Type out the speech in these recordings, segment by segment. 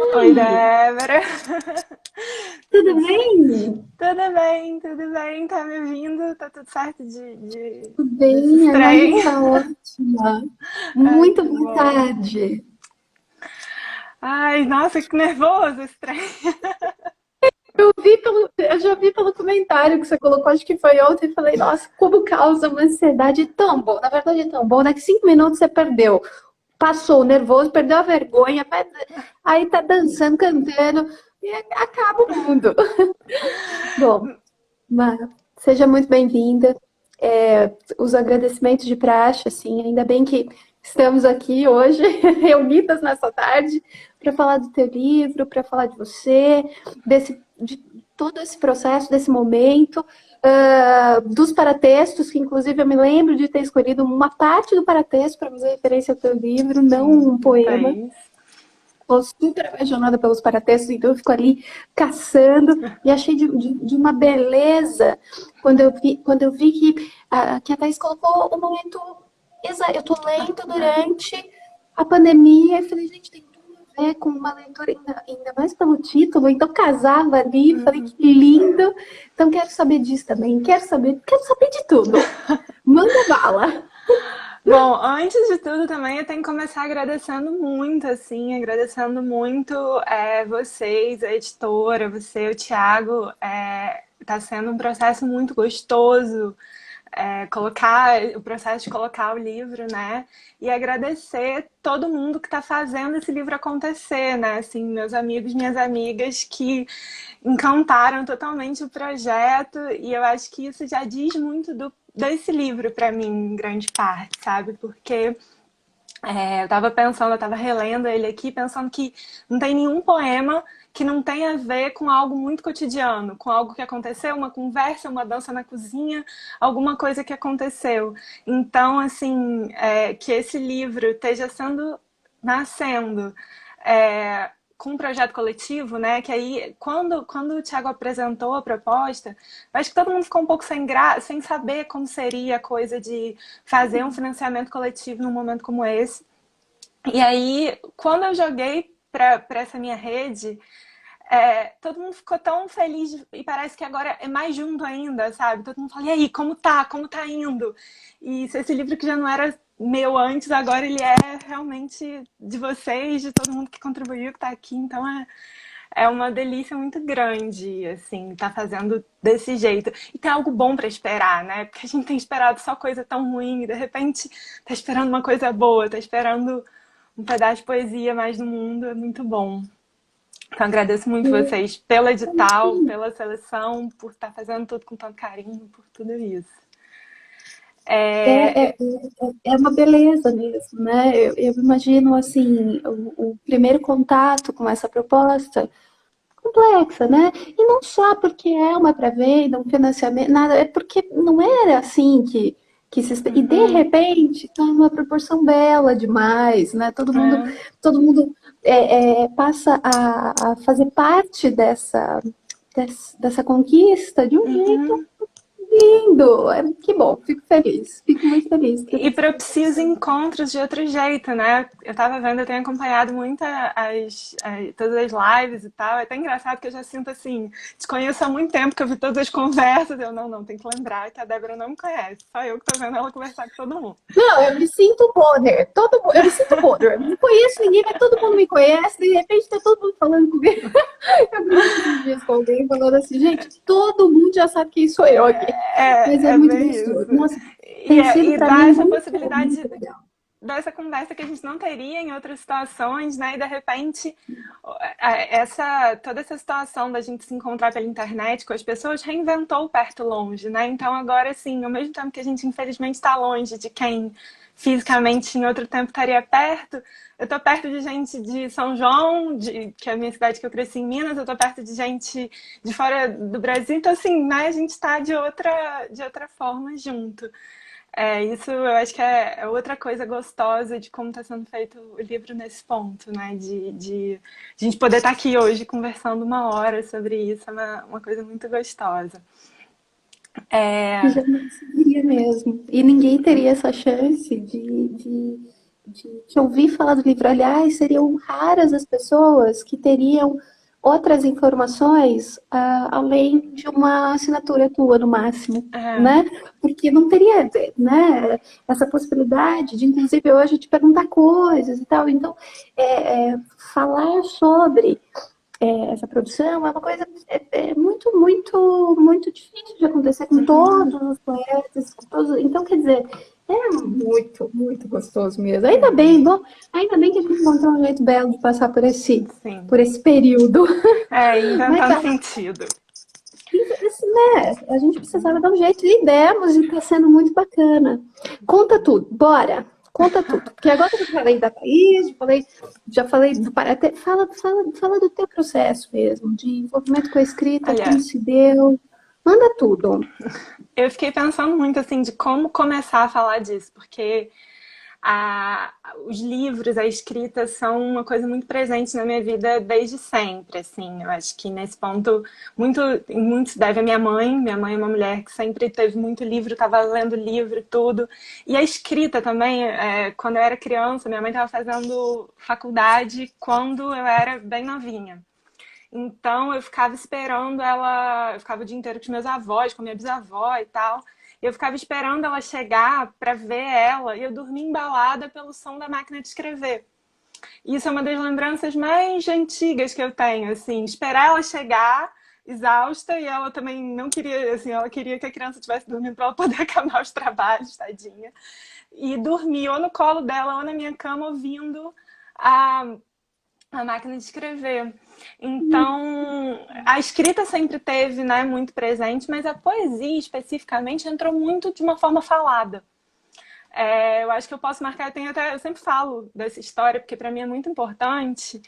Oi, Oi, Débora. tudo Tudo certo? bem? Tudo bem, tudo bem. Tá me ouvindo? Tá tudo certo Tudo desses bem, a trem? imagem tá ótima. Ai, Muito que boa bom. tarde. Ai, nossa, que nervoso esse trem. Eu já vi pelo comentário que você colocou, acho que foi ontem, e falei, nossa, como causa uma ansiedade tão bom. Na verdade é tão bom, né? Que 5 minutos você perdeu. Passou o nervoso, perdeu a vergonha, aí tá dançando, cantando, e acaba o mundo. Bom, Mar, seja muito bem-vinda. Os agradecimentos de praxe, assim, ainda bem que estamos aqui hoje, reunidas nessa tarde, para falar do teu livro, para falar de você, de todo esse processo, desse momento, dos paratextos, que inclusive eu me lembro de ter escolhido uma parte do paratexto para fazer referência ao teu livro, não Sim, um no poema. Thaís. Estou super apaixonada pelos paratextos, então eu fico ali caçando e achei de uma beleza quando eu vi que a Thais colocou o momento exato. Eu estou lendo durante a pandemia e falei, gente, tem tudo a ver com uma leitura, ainda mais pelo título, então casava ali, falei que lindo. Então quero saber disso também, quero saber de tudo. Manda bala. Bom, antes de tudo também eu tenho que começar agradecendo muito, assim, agradecendo muito vocês, a editora, você, o Thiago. Tá sendo um processo muito gostoso colocar o processo de colocar o livro, né? E agradecer todo mundo que está fazendo esse livro acontecer, né? Assim, meus amigos, minhas amigas que encantaram totalmente o projeto e eu acho que isso já diz muito desse livro para mim, em grande parte, sabe? Porque eu estava pensando, eu estava relendo ele aqui, pensando que não tem nenhum poema que não tenha a ver com algo muito cotidiano, com algo que aconteceu, uma conversa, uma dança na cozinha, alguma coisa que aconteceu. Então, assim, que esse livro esteja nascendo com um projeto coletivo, né? Que aí, quando o Thiago apresentou a proposta, eu acho que todo mundo ficou um pouco sem saber como seria a coisa de fazer um financiamento coletivo num momento como esse. E aí, quando eu joguei para essa minha rede, todo mundo ficou tão feliz e parece que agora é mais junto ainda, sabe? Todo mundo fala, e aí, como tá? Como tá indo? E se esse livro que já não era meu antes, agora ele é realmente de vocês, de todo mundo que contribuiu, que tá aqui. Então é uma delícia muito grande, assim, tá fazendo desse jeito. E tem algo bom para esperar, né? Porque a gente tem esperado só coisa tão ruim, e de repente tá esperando uma coisa boa, tá esperando um pedaço de poesia mais no mundo, é muito bom. Então agradeço muito vocês pelo edital, pela seleção, por estar fazendo tudo com tanto carinho, por tudo isso. É, É, é, é uma beleza mesmo, né? Eu imagino assim o primeiro contato com essa proposta complexa, né? E não só porque é uma pré-venda, um financiamento, nada, é porque não era assim e de uhum, repente está numa proporção bela demais, né? é, Todo mundo passa a fazer parte dessa conquista de um jeito uhum. lindo. Que bom, fico muito feliz por E isso. propicia os encontros de outro jeito, né? Eu tava vendo, eu tenho acompanhado muito todas as lives e tal. É até engraçado que eu já sinto assim, te conheço há muito tempo, que eu vi todas as conversas. Eu, não, tem que lembrar que a Débora não me conhece. Só eu que tô vendo ela conversar com todo mundo. Não, eu me sinto Bonner. Eu me sinto Bonner. Eu não conheço ninguém, mas todo mundo me conhece. De repente tá todo mundo falando comigo. Eu brinquei esses dias com alguém falando assim, gente, todo mundo já sabe quem sou eu aqui. Mas é É muito bem gostoso. isso. Nossa, E, tem sido e para dá mim essa muito, possibilidade muito legal. dessa conversa que a gente não teria em outras situações, né? E de repente, toda essa situação da gente se encontrar pela internet com as pessoas reinventou o perto longe, né? Então agora, assim, ao mesmo tempo que a gente infelizmente está longe de quem fisicamente em outro tempo estaria perto, eu tô perto de gente de São João, que é a minha cidade que eu cresci em Minas, eu tô perto de gente de fora do Brasil, então assim, né, a gente está de outra forma junto. Isso eu acho que é outra coisa gostosa de como está sendo feito o livro nesse ponto, né? De a gente poder estar aqui hoje conversando 1 hora sobre isso, é uma coisa muito gostosa. Que É, jamais seria mesmo. E ninguém teria essa chance de de ouvir falar do livro. Aliás, seriam raras as pessoas que teriam outras informações além de uma assinatura tua, no máximo, É, né? Porque não teria, né, essa possibilidade de, inclusive, hoje te perguntar coisas e tal. Então, falar sobre essa produção é uma coisa muito, muito, muito difícil de acontecer com todos os poetas, com todos. Então, quer dizer, é muito, muito gostoso mesmo. Ainda bem, bom, ainda bem que a gente encontrou um jeito belo de passar sim. por esse período. É, Mas inventando sentido. né, a gente precisava dar um jeito e demos, e está sendo muito bacana. Conta tudo, bora! Conta tudo. Porque agora eu já falei da Thaís, já falei do Paraté. Fala do teu processo mesmo, de envolvimento com a escrita, como Olha, se deu. Manda tudo. eu fiquei pensando muito assim de como começar a falar disso, porque os livros, a escrita são uma coisa muito presente na minha vida desde sempre, assim. Eu acho que nesse ponto muito se deve à minha mãe. Minha mãe é uma mulher que sempre teve muito livro, estava lendo livro e tudo. E a escrita também, quando eu era criança, minha mãe estava fazendo faculdade quando eu era bem novinha. Então eu ficava esperando ela, eu ficava o dia inteiro com os meus avós, com a minha bisavó e tal. Eu ficava esperando ela chegar para ver ela e eu dormia embalada pelo som da máquina de escrever. E isso é uma das lembranças mais antigas que eu tenho, assim, esperar ela chegar exausta e ela também não queria, assim, ela queria que a criança estivesse dormindo para ela poder acabar os trabalhos, tadinha. E dormir ou no colo dela ou na minha cama ouvindo a a máquina de escrever. Então, a escrita sempre teve, né, muito presente, mas a poesia especificamente entrou muito de uma forma falada. Eu acho que eu posso marcar, eu sempre falo dessa história, porque para mim é muito importante.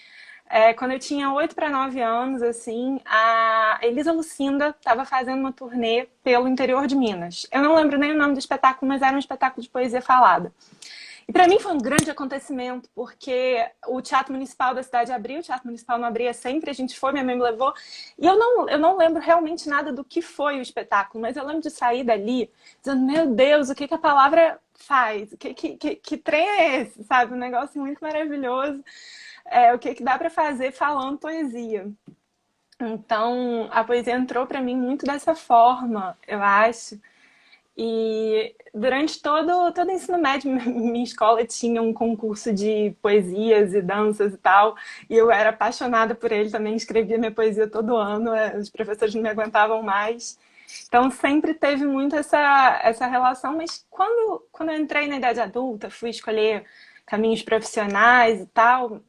Quando eu tinha 8 para 9 anos, assim, a Elisa Lucinda estava fazendo uma turnê pelo interior de Minas. Eu não lembro nem o nome do espetáculo, mas era um espetáculo de poesia falada. E para mim foi um grande acontecimento, porque o Teatro Municipal da cidade abriu, o Teatro Municipal não abria sempre, a gente foi, minha mãe me levou, e eu não lembro realmente nada do que foi o espetáculo, mas eu lembro de sair dali dizendo, meu Deus, o que, que a palavra faz? Que trem é esse, sabe? Um negócio muito maravilhoso. O que, que dá para fazer falando poesia. Então, a poesia entrou para mim muito dessa forma, eu acho. E durante todo o ensino médio, minha escola tinha um concurso de poesias e danças e tal, e eu era apaixonada por ele também, escrevia minha poesia todo ano, os professores não me aguentavam mais. Então sempre teve muito essa relação, mas quando eu entrei na idade adulta, fui escolher caminhos profissionais e tal,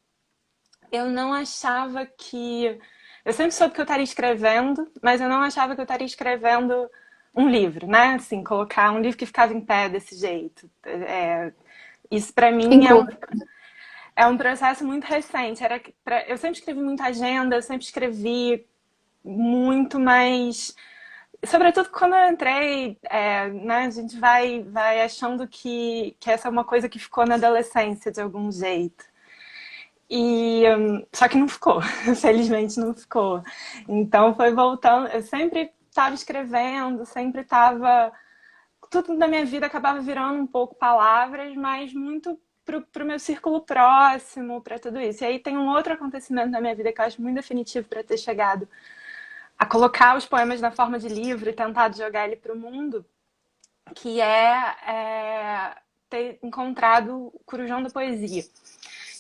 eu não achava que. Eu sempre soube que eu estaria escrevendo, mas eu não achava que eu estaria escrevendo um livro, né? Assim, colocar um livro que ficava em pé desse jeito. Isso para Em mim cor. é um processo muito recente. Eu sempre escrevi muita agenda, eu sempre escrevi muito, mas sobretudo quando eu entrei, né, a gente vai achando que essa é uma coisa que ficou na adolescência de algum jeito. Só que não ficou, felizmente não ficou. Então foi voltando, eu sempre estava escrevendo, sempre estava. Tudo na minha vida acabava virando um pouco palavras, mas muito para o meu círculo próximo, para tudo isso. E aí tem um outro acontecimento na minha vida que eu acho muito definitivo para ter chegado a colocar os poemas na forma de livro e tentado jogar ele para o mundo, que ter encontrado o Corujão da Poesia,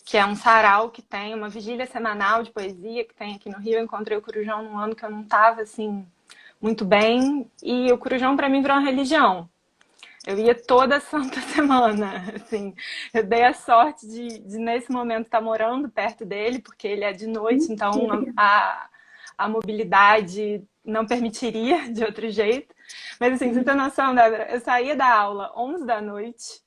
que é um sarau que tem uma vigília semanal de poesia que tem aqui no Rio. Eu encontrei o Corujão num ano que eu não estava assim muito bem, e o Corujão para mim virou uma religião. Eu ia toda santa semana, assim. Eu dei a sorte de nesse momento estar morando perto dele, porque ele é de noite, então a mobilidade não permitiria de outro jeito. Mas assim, você tem noção, Débora, eu saía da aula 11 da noite,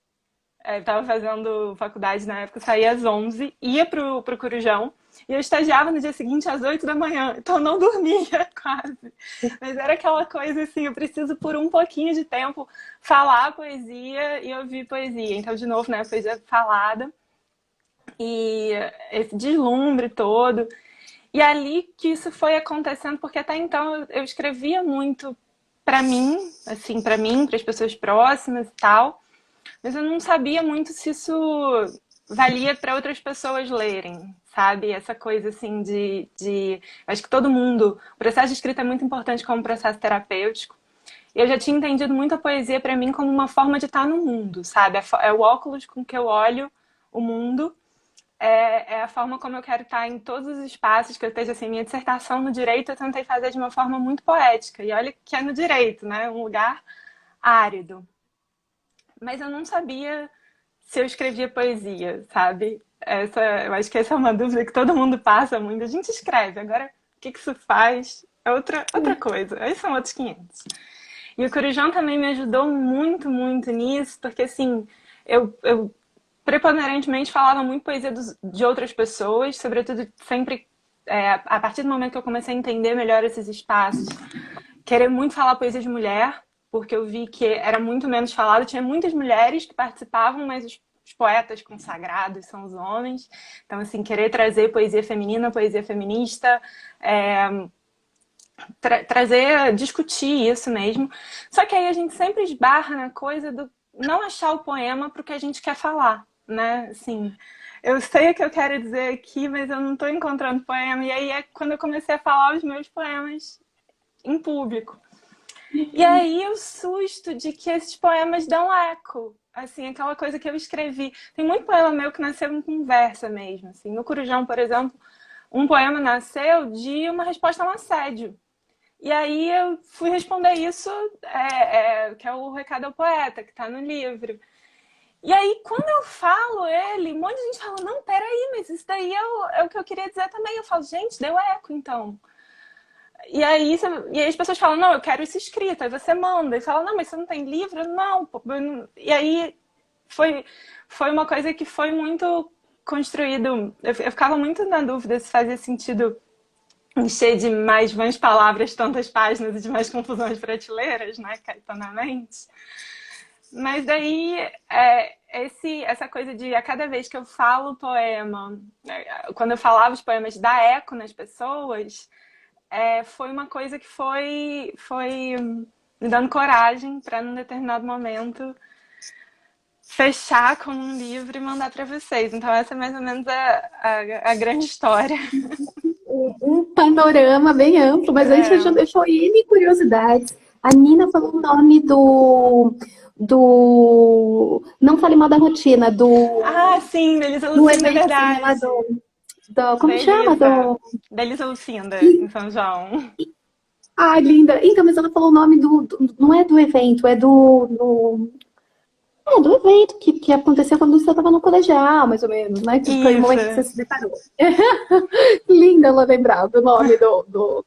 eu estava fazendo faculdade na época, saía às 11, ia pro Corujão, e eu estagiava no dia seguinte às 8 da manhã, então eu não dormia quase. Mas era aquela coisa assim, eu preciso por um pouquinho de tempo falar poesia e ouvir poesia. Então, de novo, né, poesia falada, e esse deslumbre todo. E ali que isso foi acontecendo, porque até então eu escrevia muito para mim, para as pessoas próximas e tal, mas eu não sabia muito se isso valia para outras pessoas lerem, sabe? Essa coisa assim acho que todo mundo, o processo de escrita é muito importante como processo terapêutico. Eu já tinha entendido muito a poesia para mim como uma forma de estar no mundo, sabe? É o óculos com que eu olho o mundo, é a forma como eu quero estar em todos os espaços que eu esteja. Assim, minha dissertação no direito eu tentei fazer de uma forma muito poética, e olha que é no direito, né? Um lugar árido. Mas eu não sabia se eu escrevia poesia, sabe? Eu acho que essa é uma dúvida que todo mundo passa muito. A gente escreve, agora o que isso faz é outra coisa. Aí são outros 500. E o Corujão também me ajudou muito, muito nisso, porque assim, eu preponderantemente falava muito poesia de outras pessoas, sobretudo sempre a partir do momento que eu comecei a entender melhor esses espaços, querer muito falar poesia de mulher, porque eu vi que era muito menos falado. Tinha muitas mulheres que participavam, mas os poetas consagrados são os homens. Então, assim, querer trazer poesia feminina, poesia feminista, trazer, discutir isso mesmo. Só que aí a gente sempre esbarra na coisa do não achar o poema para o que a gente quer falar, né? Assim, eu sei o que eu quero dizer aqui, mas eu não estou encontrando poema. E aí é quando eu comecei a falar os meus poemas em público. E aí o susto de que esses poemas dão eco. Assim, aquela coisa que eu escrevi. Tem muito poema meu que nasceu em conversa mesmo. Assim. No Corujão, por exemplo, um poema nasceu de uma resposta a um assédio. E aí eu fui responder isso, que é o Recado ao Poeta, que está no livro. E aí, quando eu falo ele, um monte de gente fala, não, peraí, mas isso daí é o que eu queria dizer também. Eu falo, gente, deu eco, então. E aí as pessoas falam, não, eu quero isso escrito. Aí você manda. E fala, não, mas você não tem livro? Não. E aí foi uma coisa que foi muito construído. Eu ficava muito na dúvida se fazia sentido encher de mais vãs palavras tantas páginas e de mais confusões prateleiras, né, caetanamente. Mas daí, essa coisa de a cada vez que eu falo o poema, quando eu falava os poemas, dar eco nas pessoas, foi uma coisa que foi me dando coragem para, num determinado momento, fechar com um livro e mandar para vocês. Então, essa é mais ou menos a grande história. Um panorama bem amplo, mas aí você já deixou N curiosidades. A Nina falou o nome do Não Fale Mal da Rotina, Ah, sim, Delisa do Lucinda, é evento lá verdade. como chama? Delisa Lucinda, em São João. Ah, linda. Então, mas ela falou o nome não é do evento, é do evento que aconteceu quando você estava no colegial, mais ou menos, né? Que foi o momento que você Isso. se deparou. Linda ela lembrar do nome do,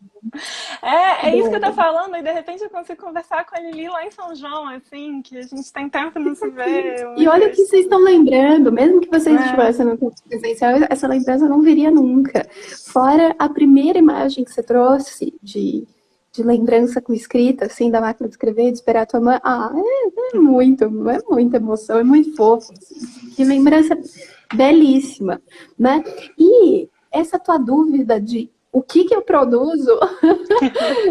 É isso que eu tô do... falando, e de repente eu consigo conversar com a Lili lá em São João, assim, que a gente tem tempo de não se ver. E Muito olha que vocês estão lembrando, mesmo que vocês é. estivessem no curso presencial, essa lembrança não viria nunca. Fora a primeira imagem que você trouxe de lembrança com escrita, assim, da máquina de escrever, de esperar a tua mãe. Ah, é muita emoção, é muito fofo. Assim. Que lembrança belíssima, né? E essa tua dúvida de o que eu produzo,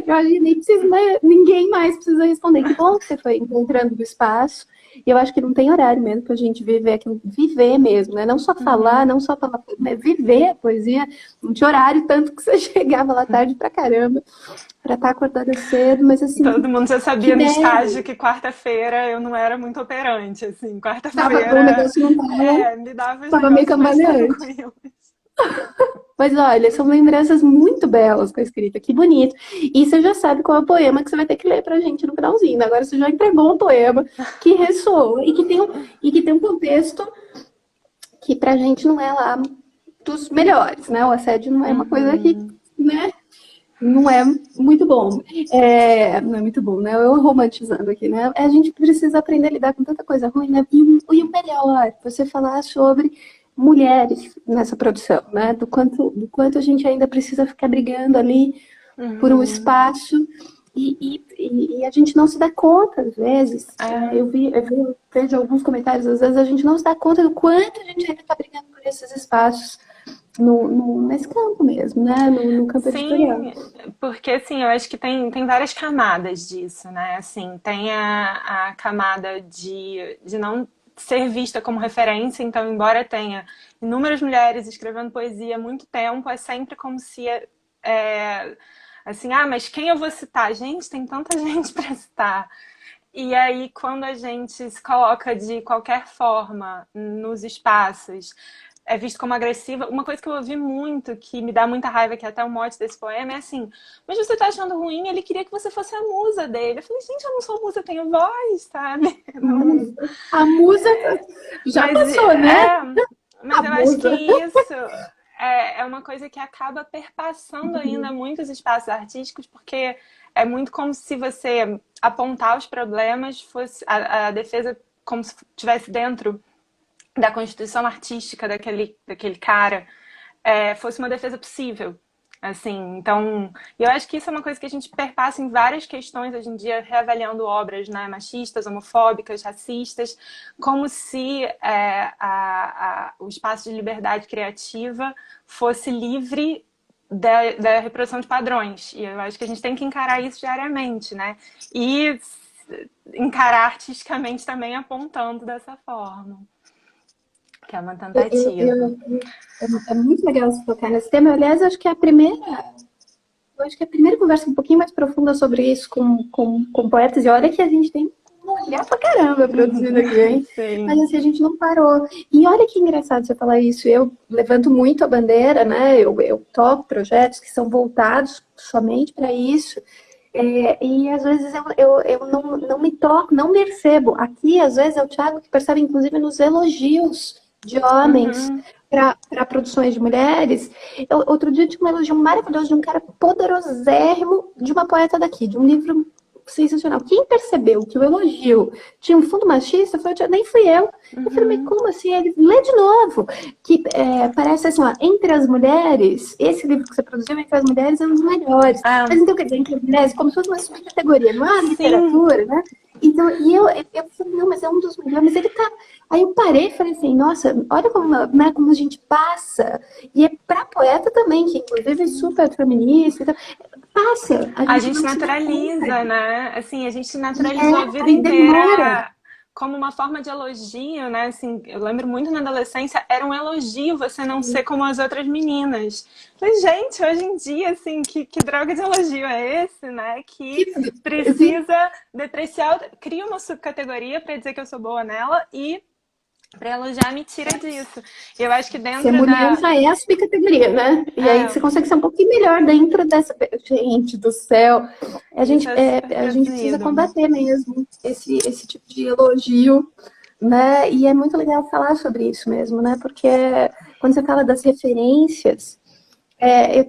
eu acho que nem precisa, ninguém mais precisa responder. Que bom que você foi encontrando o espaço. E eu acho que não tem horário mesmo pra gente viver aquilo, viver mesmo, né? Não só falar, não só falar, mas viver a poesia. Não tinha horário, tanto que você chegava lá tarde pra caramba, pra estar acordada cedo, mas assim, Todo mundo já que sabia no deve. estágio que quarta-feira eu não era muito operante, assim. O Quarta-feira, negócio não tava, me dava os tava meio negócios mais cambaleante. tranquilos. Mas olha, são lembranças muito belas com a escrita, que bonito. E você já sabe qual é o poema que você vai ter que ler pra gente no finalzinho. Né? Agora você já entregou um poema que ressoa e que tem um contexto que pra gente não é lá dos melhores, né? O assédio não é uma coisa que, né? Não é muito bom. Não é muito bom, né? Eu romantizando aqui, né? A gente precisa aprender a lidar com tanta coisa ruim, né? E o melhor, você falar sobre mulheres nessa produção, né? Do quanto a gente ainda precisa ficar brigando ali por um espaço e a gente não se dá conta, às vezes. Eu vejo alguns comentários, às vezes a gente não se dá conta do quanto a gente ainda está brigando por esses espaços nesse campo mesmo, né? No campo editorial. Sim, porque assim, eu acho que tem várias camadas disso, né? Assim, tem a camada de não ser vista como referência. Então, embora tenha inúmeras mulheres escrevendo poesia há muito tempo, é sempre como se assim, mas quem eu vou citar? Gente, tem tanta gente para citar. E aí, quando a gente se coloca de qualquer forma nos espaços, é visto como agressiva. Uma coisa que eu ouvi muito, que me dá muita raiva, que é até o mote desse poema, é assim: mas você tá achando ruim? Ele queria que você fosse a musa dele. Eu falei, gente, eu não sou musa, eu tenho voz, sabe? Não... A musa já Mas, passou, né? mas A eu acho que musa. isso é uma coisa que acaba perpassando ainda muitos espaços artísticos, porque é muito como se você apontar os problemas fosse a defesa como se estivesse dentro da constituição artística daquele cara, fosse uma defesa possível. Assim, então, eu acho que isso é uma coisa que a gente perpassa em várias questões hoje em dia, reavaliando obras, né, machistas, homofóbicas, racistas, como se o espaço de liberdade criativa fosse livre da reprodução de padrões. E eu acho que a gente tem que encarar isso diariamente, né? E encarar artisticamente também apontando dessa forma, que é uma tentativa. É muito legal você tocar nesse tema. Aliás, acho que é a primeira. Eu acho que é a primeira conversa um pouquinho mais profunda sobre isso com poetas. E olha que a gente tem mulher pra caramba produzindo aqui, hein? Mas Sim. assim, a gente não parou. E olha que engraçado você falar isso. Eu levanto muito a bandeira, né? Eu toco projetos que são voltados somente para isso. E às vezes eu não me toco, não percebo. Aqui, às vezes, é o Thiago que percebe, inclusive, nos elogios de homens Uhum. para produções de mulheres. Outro dia tinha um elogio maravilhoso de um cara poderosérrimo de uma poeta daqui, de um livro sensacional. Quem percebeu que o elogio tinha um fundo machista foi o Thiago, nem fui eu. Eu falei, mas Uhum. como assim? Ele lê de novo. Que parece assim, ó, entre as mulheres, esse livro que você produziu, entre as mulheres, é um dos melhores. Mas Ah, então, quer dizer, entre as mulheres, como se fosse uma subcategoria, não é a sim. literatura, né? Então, eu falei, não, mas é um dos melhores, mas ele tá. Aí eu parei e falei assim, nossa, olha como, né, como a gente passa. E é pra poeta também, que inclusive é super feminista. Então, passa, a A gente gente não se dá conta. naturaliza, né? Assim, a gente E naturalizou a vida aí demora. inteira como uma forma de elogio, né? Assim, eu lembro muito na adolescência, era um elogio você não ser como as outras meninas. Mas, gente, hoje em dia, assim, que droga de elogio é esse, né? Que precisa depreciar, cria uma subcategoria para dizer que eu sou boa nela e para elogiar me tira disso. Eu acho que Ser dentro mulher da... já é a subcategoria, né? E aí É, você consegue ser um pouquinho melhor dentro dessa. Gente do céu. isso é super A gente precisa produzido. combater mesmo esse tipo de elogio, né? E é muito legal falar sobre isso mesmo, né? Porque quando você fala das referências,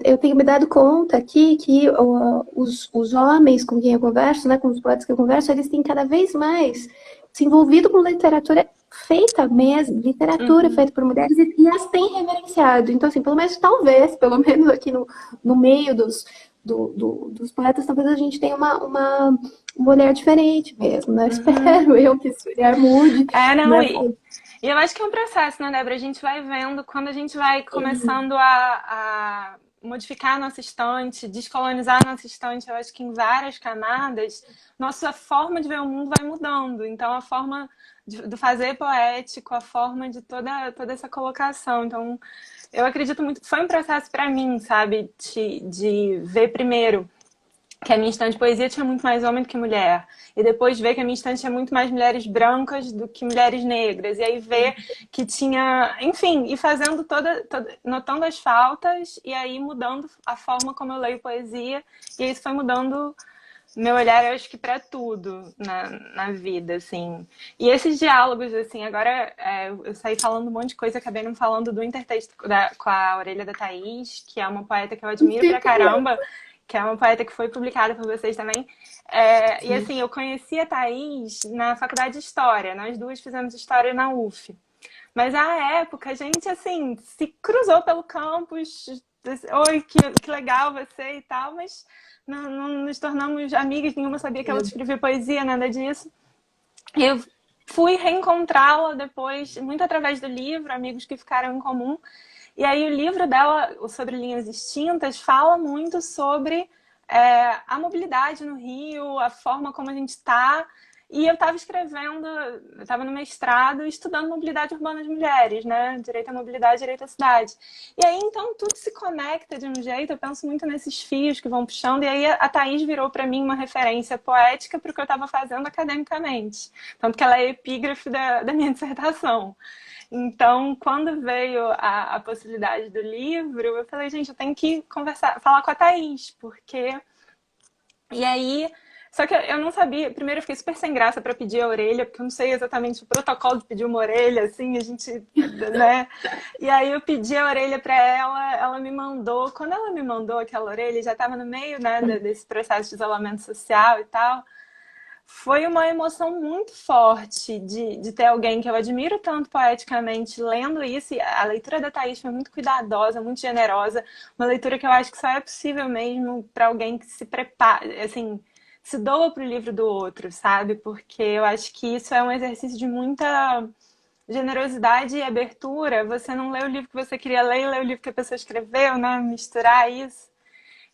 eu tenho me dado conta aqui que os homens com quem eu converso, né, com os poetas que eu converso, eles têm cada vez mais se envolvido com literatura feita mesmo, literatura Uhum. feita por mulheres, e as têm reverenciado. Então, assim, pelo menos, talvez, pelo menos aqui no meio dos poetas, talvez a gente tenha um olhar diferente mesmo, né? Uhum. Espero eu que esse olhar mude, Não, né? e eu acho que é um processo, né, Débora? A gente vai vendo, quando a gente vai começando a modificar a nossa estante, descolonizar a nossa estante, eu acho que em várias camadas, nossa forma de ver o mundo vai mudando. Então, a forma do fazer poético, a forma de toda essa colocação. Então, eu acredito muito que foi um processo para mim, sabe? De ver primeiro que a minha estante de poesia tinha muito mais homem do que mulher. E depois ver que a minha estante tinha muito mais mulheres brancas do que mulheres negras. E aí ver que tinha, enfim, e fazendo notando as faltas e aí mudando a forma como eu leio poesia. E isso foi mudando meu olhar, eu acho que para tudo na vida, assim. E esses diálogos, assim, agora eu saí falando um monte de coisa, acabei não falando do intertexto com a Orelha da Thaís, que é uma poeta que eu Não admiro tem pra problema. caramba, que é uma poeta que foi publicada por vocês também. E assim, eu conheci a Thaís na faculdade de História, nós duas fizemos História na UF. Mas à época a gente, assim, se cruzou pelo campus, oi, que legal você e tal, mas não nos tornamos amigas, nenhuma sabia que ela escrevia poesia, nada disso. Eu fui reencontrá-la depois, muito através do livro, amigos que ficaram em comum. E aí o livro dela, o Sobre Linhas Extintas, fala muito sobre a mobilidade no Rio, a forma como a gente está. E eu estava escrevendo, eu estava no mestrado estudando mobilidade urbana de mulheres, né? Direito à mobilidade, direito à cidade. E aí, então, tudo se conecta de um jeito, eu penso muito nesses fios que vão puxando, e aí a Thaís virou para mim uma referência poética para o que eu estava fazendo academicamente. Tanto que ela é epígrafe da minha dissertação. Então, quando veio a possibilidade do livro, eu falei, gente, eu tenho que conversar, falar com a Thaís, porque... E aí, só que eu não sabia, primeiro eu fiquei super sem graça para pedir a orelha, porque eu não sei exatamente o protocolo de pedir uma orelha, assim, a gente, né? E aí eu pedi a orelha para ela, ela me mandou, quando ela me mandou aquela orelha, já estava no meio, né, desse processo de isolamento social e tal, foi uma emoção muito forte de ter alguém que eu admiro tanto poeticamente lendo isso. E a leitura da Thaís foi muito cuidadosa, muito generosa. Uma leitura que eu acho que só é possível mesmo para alguém que se prepara, assim, se doa para o livro do outro, sabe? Porque eu acho que isso é um exercício de muita generosidade e abertura. Você não lê o livro que você queria ler e lê o livro que a pessoa escreveu, né? Misturar isso.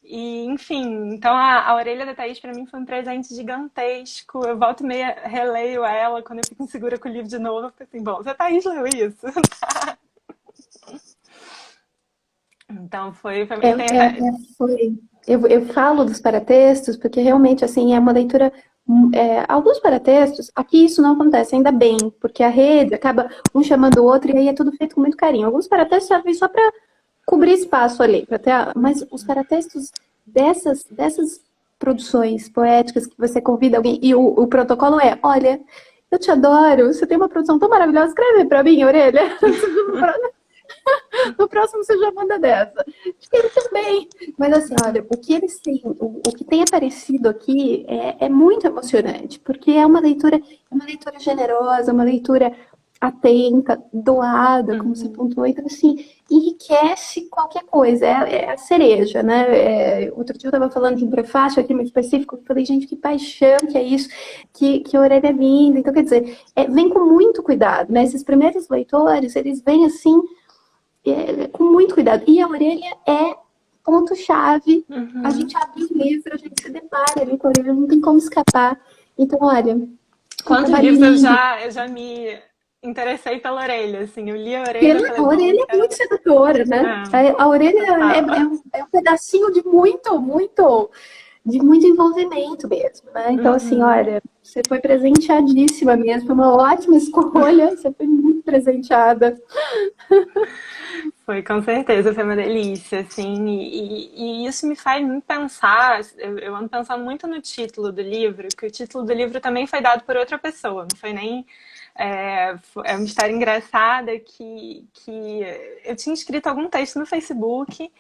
E, enfim, então a orelha da Thaís para mim foi um presente gigantesco. Eu volto e meia, releio ela quando eu fico insegura com o livro de novo. Eu fico assim, bom, se a Thaís leu isso. Então foi É, e tem, é, é, foi. Eu falo dos paratextos porque realmente assim é uma leitura. Alguns paratextos, aqui isso não acontece, ainda bem, porque a rede acaba um chamando o outro e aí é tudo feito com muito carinho. Alguns paratextos servem só para cobrir espaço ali, mas os paratextos dessas produções poéticas que você convida alguém e o protocolo é, olha, eu te adoro, você tem uma produção tão maravilhosa, escreve para mim, orelha. No próximo você já manda dessa. Acho que ele também. Mas assim, olha, o que eles têm, o que tem aparecido aqui é muito emocionante, porque é uma leitura generosa, uma leitura atenta, doada, como você Uhum. pontuou. Então, assim, enriquece qualquer coisa. É a cereja, né? Outro dia eu estava falando de um prefácio aqui muito específico, eu falei, gente, que paixão que é isso, que orelha é linda. Então, quer dizer, vem com muito cuidado, né? Esses primeiros leitores, eles vêm assim com muito cuidado. E a orelha é ponto-chave. A Uhum. gente abre o livro, a gente se depara ali com a orelha, não tem como escapar. Então, olha, um Quantos trabalho livros lindo. eu já me interessei pela orelha, assim. Eu li a orelha e A falei, bom, eu orelha é muito quero... sedutora, né? É, A orelha total. é um pedacinho de muito envolvimento mesmo, né? Então, assim, Uhum. olha, você foi presenteadíssima mesmo, foi uma ótima escolha, você foi muito presenteada. Foi, com certeza, foi uma delícia, assim, e isso me faz muito pensar, eu ando pensando muito no título do livro, que o título do livro também foi dado por outra pessoa, não foi nem... É uma história engraçada que eu tinha escrito algum texto no Facebook,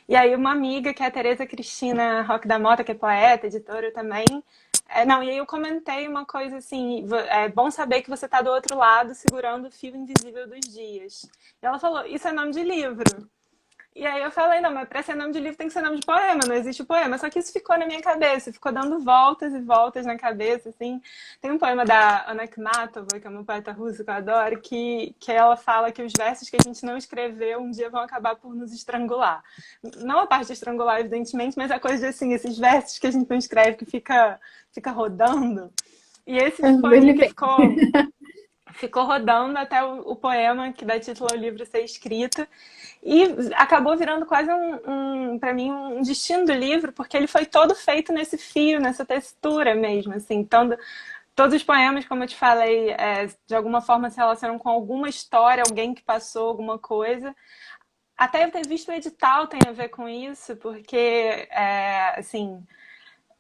e aí uma amiga, que é a Tereza Cristina Roque da Mota, que é poeta, editora também, não, e aí eu comentei uma coisa assim, é bom saber que você está do outro lado segurando o fio invisível dos dias. E ela falou, isso é nome de livro. E aí eu falei, não, mas para ser nome de livro tem que ser nome de poema, não existe poema. Só que isso ficou na minha cabeça, ficou dando voltas e voltas na cabeça, assim. Tem um poema da Anna Akhmatova, que é uma poeta russa que eu adoro, que ela fala que os versos que a gente não escreveu um dia vão acabar por nos estrangular. Não a parte de estrangular, evidentemente, mas a coisa de, assim, esses versos que a gente não escreve, que fica rodando. E esse foi um Ele que vem. ficou rodando até o poema que dá título ao livro ser escrito. E acabou virando quase para mim, um destino do livro, porque ele foi todo feito nesse fio, nessa textura mesmo, assim. Então, todos os poemas, como eu te falei, de alguma forma se relacionam com alguma história, alguém que passou alguma coisa. Até eu ter visto o edital tem a ver com isso, porque, assim,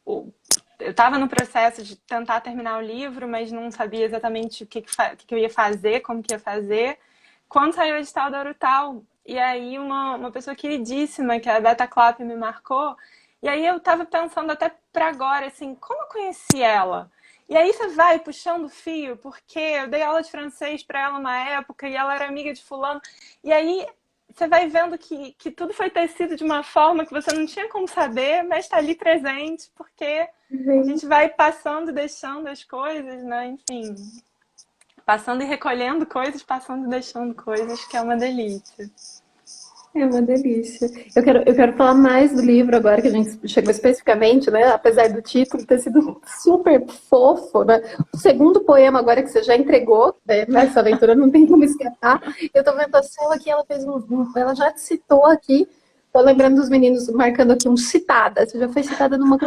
eu estava no processo de tentar terminar o livro, mas não sabia exatamente o que eu ia fazer, como que ia fazer. Quando saiu o edital da Urutau, e aí uma pessoa queridíssima, que é a Beta Clapp, me marcou, e aí eu estava pensando até para agora, assim, como eu conheci ela? E aí você vai puxando o fio, porque eu dei aula de francês para ela uma época e ela era amiga de fulano. E aí você vai vendo que tudo foi tecido de uma forma que você não tinha como saber, mas está ali presente, porque a gente vai passando e deixando as coisas, né? Enfim, passando e recolhendo coisas, passando e deixando coisas, que é uma delícia. É uma delícia. Eu quero falar mais do livro agora que a gente chegou especificamente, né? Apesar do título ter sido super fofo, né? O segundo poema agora que você já entregou, né? Nessa aventura não tem como escapar. Eu tô vendo a Cel aqui, ela fez ela já te citou aqui. Tô lembrando dos meninos marcando aqui um citada. Você já foi citada numa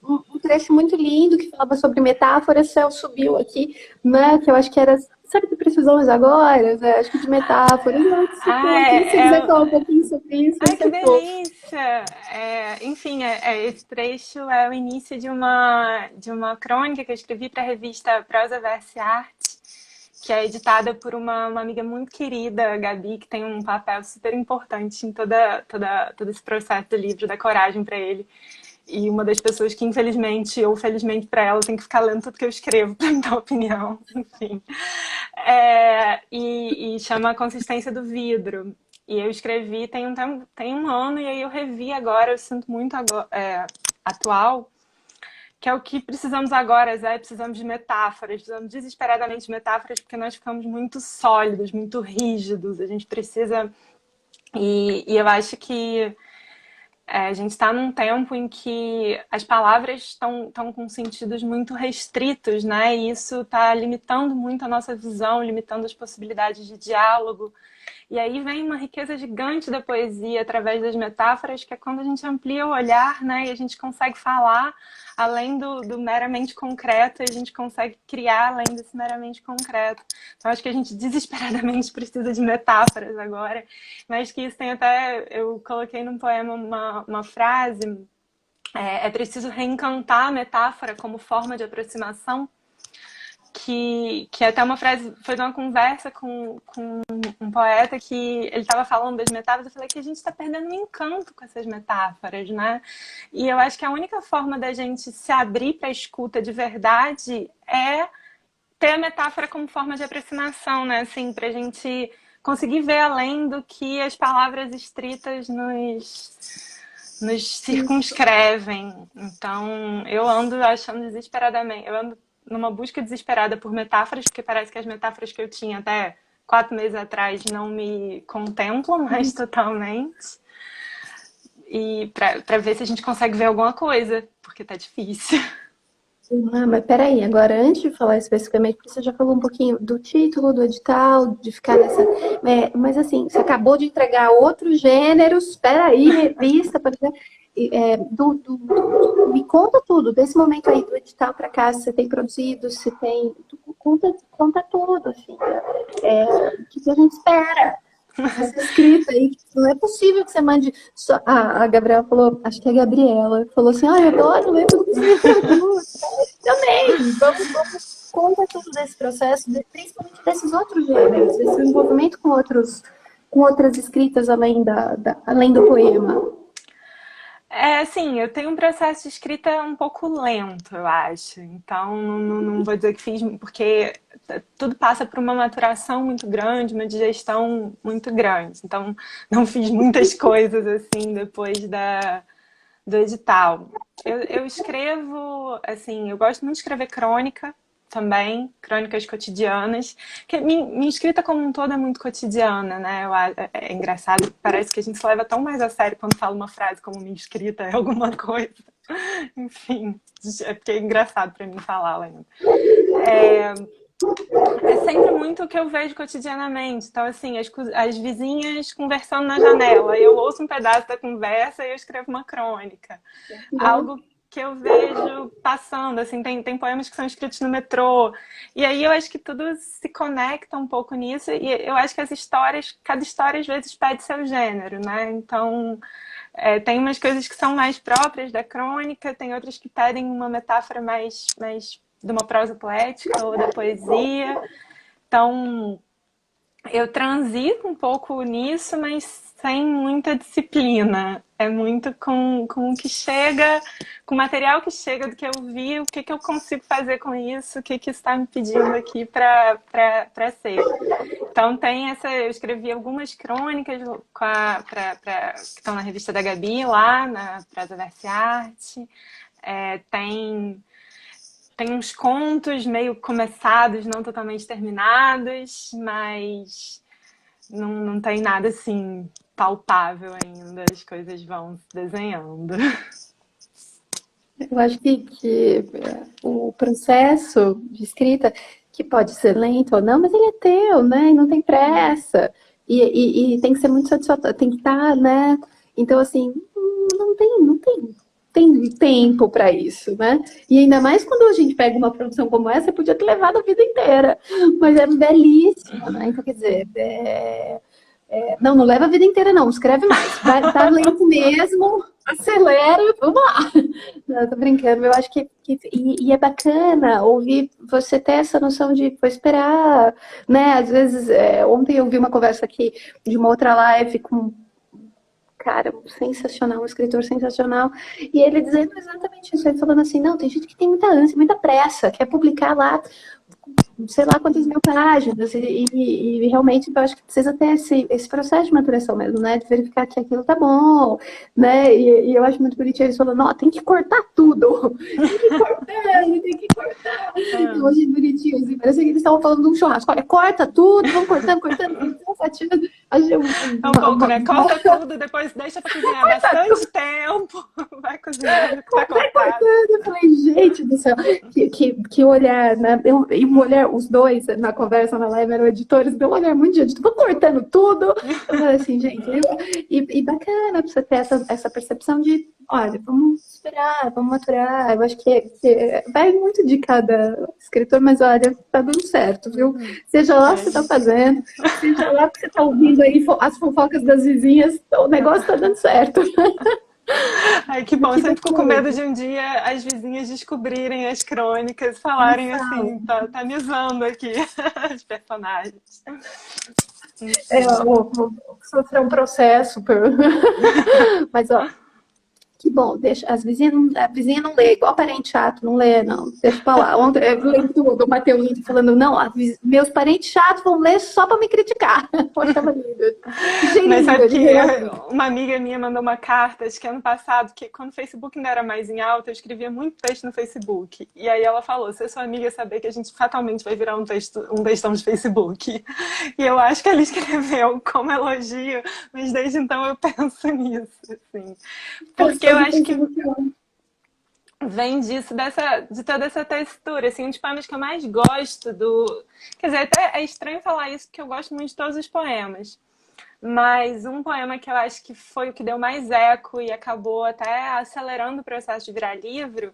um trecho muito lindo que falava sobre metáforas. Céu subiu aqui, né? Que eu acho que era. Sabe que precisamos agora? Né? Acho que de metáforas. Ela te citou Ah, aqui. Se quiser falar um pouquinho sobre isso, vai ai, que ser fofo. delícia! Enfim, esse trecho é o início de uma crônica que eu escrevi para a revista Prosa Verso e Arte, que é editada por uma amiga muito querida, a Gabi, que tem um papel super importante em todo esse processo do livro, da coragem para ele. E uma das pessoas que, infelizmente ou felizmente para ela, tem que ficar lendo tudo que eu escrevo para me dar opinião, enfim. E chama A Consistência do Vidro. E eu escrevi tem um ano, e aí eu revi agora, eu sinto muito atual, que é o que precisamos agora, Zé. Precisamos de metáforas, precisamos desesperadamente de metáforas, porque nós ficamos muito sólidos, muito rígidos. A gente precisa. E eu acho que a gente está num tempo em que as palavras estão com sentidos muito restritos, né? E isso está limitando muito a nossa visão, limitando as possibilidades de diálogo. E aí vem uma riqueza gigante da poesia através das metáforas, que é quando a gente amplia o olhar, né? E a gente consegue falar além do meramente concreto, e a gente consegue criar além desse meramente concreto. Então, acho que a gente desesperadamente precisa de metáforas agora. Mas que isso tem até... Eu coloquei num poema uma frase: é preciso reencantar a metáfora como forma de aproximação, que até uma frase foi de uma conversa com um poeta, que ele estava falando das metáforas. Eu falei que a gente está perdendo o encanto com essas metáforas, né? E eu acho que a única forma da gente se abrir para a escuta de verdade é ter a metáfora como forma de aproximação, né? Assim, para a gente conseguir ver além do que as palavras estritas nos circunscrevem. Então, eu ando achando desesperadamente, eu ando numa busca desesperada por metáforas, porque parece que as metáforas que eu tinha até 4 meses atrás não me contemplam mais totalmente. E para ver se a gente consegue ver alguma coisa, porque tá difícil. Ah, mas peraí, agora antes de falar especificamente, porque você já falou um pouquinho do título, do edital, de ficar nessa. Mas assim, você acabou de entregar outros gêneros, peraí, revista, por exemplo. Me conta tudo, desse momento aí do edital para cá, se você tem produzido, se tem. Conta tudo, assim. O que a gente espera dessa escrita aí? Não é possível que você mande. A Gabriela falou, acho que é a Gabriela, falou assim: ah, eu adoro ler tudo que você produz. Também, conta tudo desse processo, principalmente desses outros gêneros, desse envolvimento com outras escritas além do poema. Assim, eu tenho um processo de escrita um pouco lento, eu acho. Então, não vou dizer que fiz, porque tudo passa por uma maturação muito grande, uma digestão muito grande. Então, não fiz muitas coisas assim depois do edital. Eu escrevo, assim, eu gosto muito de escrever crônica também, crônicas cotidianas, que minha escrita como um todo é muito cotidiana, né? É engraçado, parece que a gente se leva tão mais a sério quando fala uma frase como minha escrita é alguma coisa. Enfim, é porque é engraçado para mim falar ainda. É sempre muito o que eu vejo cotidianamente. Então, assim, as vizinhas conversando na janela. Eu ouço um pedaço da conversa e eu escrevo uma crônica. Algo que eu vejo passando, assim, tem poemas que são escritos no metrô. E aí eu acho que tudo se conecta um pouco nisso. E eu acho que cada história às vezes pede seu gênero, né? Então, tem umas coisas que são mais próprias da crônica, tem outras que pedem uma metáfora mais de uma prosa poética ou da poesia. Então, eu transito um pouco nisso, mas sem muita disciplina. É muito com o que chega, com o material que chega do que eu vi, o que eu consigo fazer com isso, o que está me pedindo aqui para ser. Então tem eu escrevi algumas crônicas que estão na revista da Gabi, lá na Prosa Verso e Arte. Tem uns contos meio começados, não totalmente terminados, mas não tem nada assim palpável ainda, as coisas vão se desenhando. Eu acho que o processo de escrita, que pode ser lento ou não, mas ele é teu, né? E não tem pressa. E tem que ser muito satisfatório, tem que estar, né? Então, assim, não tem tempo para isso, né? E ainda mais quando a gente pega uma produção como essa, podia ter levado a vida inteira. Mas é belíssima, né? Então, quer dizer, não leva a vida inteira, não. Escreve mais. Vai, tá lento mesmo, acelera, vamos lá. Não, tô brincando. Eu acho que é bacana ouvir você ter essa noção de vou esperar, né? Às vezes, ontem eu vi uma conversa aqui de uma outra live com um cara sensacional, um escritor sensacional, e ele dizendo exatamente isso, ele falando assim, não, tem gente que tem muita ânsia, muita pressa, quer publicar lá sei lá quantas mil páginas, e realmente eu acho que precisa ter esse processo de maturação mesmo, né? De verificar que aquilo tá bom, né? E eu acho muito bonitinho eles falando, ó, tem que cortar tudo, tem que cortar, tem que cortar. Eu achei bonitinho, assim, parece que eles estavam falando de um churrasco, olha, corta tudo, vamos cortando, achei É um pouco, né? Corta tudo, depois deixa pra cozinhar bastante tempo, vai cozinhando o que tá cortado. Eu falei, gente do céu, que olhar, né? E um olhar, os dois na conversa na live eram editores, deu um olhar muito de editor, vou cortando tudo. Eu falei assim, gente, e bacana pra você ter essa percepção de, olha, vamos esperar, vamos maturar. Eu acho que vai muito de cada escritor, mas olha, tá dando certo, viu? Seja lá o que você tá fazendo, seja lá o que você tá ouvindo aí, as fofocas das vizinhas, o negócio tá dando certo. Ai, que bom. Eu Que sempre fico com depois, medo de um dia as vizinhas descobrirem as crônicas e falarem assim, tá me usando aqui, os personagens. eu vou sofrer um processo. Mas, ó, que bom, deixa, a vizinha não lê, igual parente chato, não lê, não, deixa pra lá. Ontem eu lembro do Matheus falando, não, meus parentes chatos vão ler só pra me criticar. Poxa, lindo. Mas sabe que Genial. uma amiga minha mandou uma carta, acho que ano passado, que quando o Facebook ainda era mais em alta, eu escrevia muito texto no Facebook. E aí ela falou, se a sua amiga saber que a gente fatalmente vai virar um textão de Facebook. E eu acho que ela escreveu como elogio, mas desde então eu penso nisso, assim. Porque eu acho que vem disso, de toda essa textura, assim, um dos poemas que eu mais gosto do... Quer dizer, até é estranho falar isso, porque eu gosto muito de todos os poemas. Mas um poema que eu acho que foi o que deu mais eco e acabou até acelerando o processo de virar livro,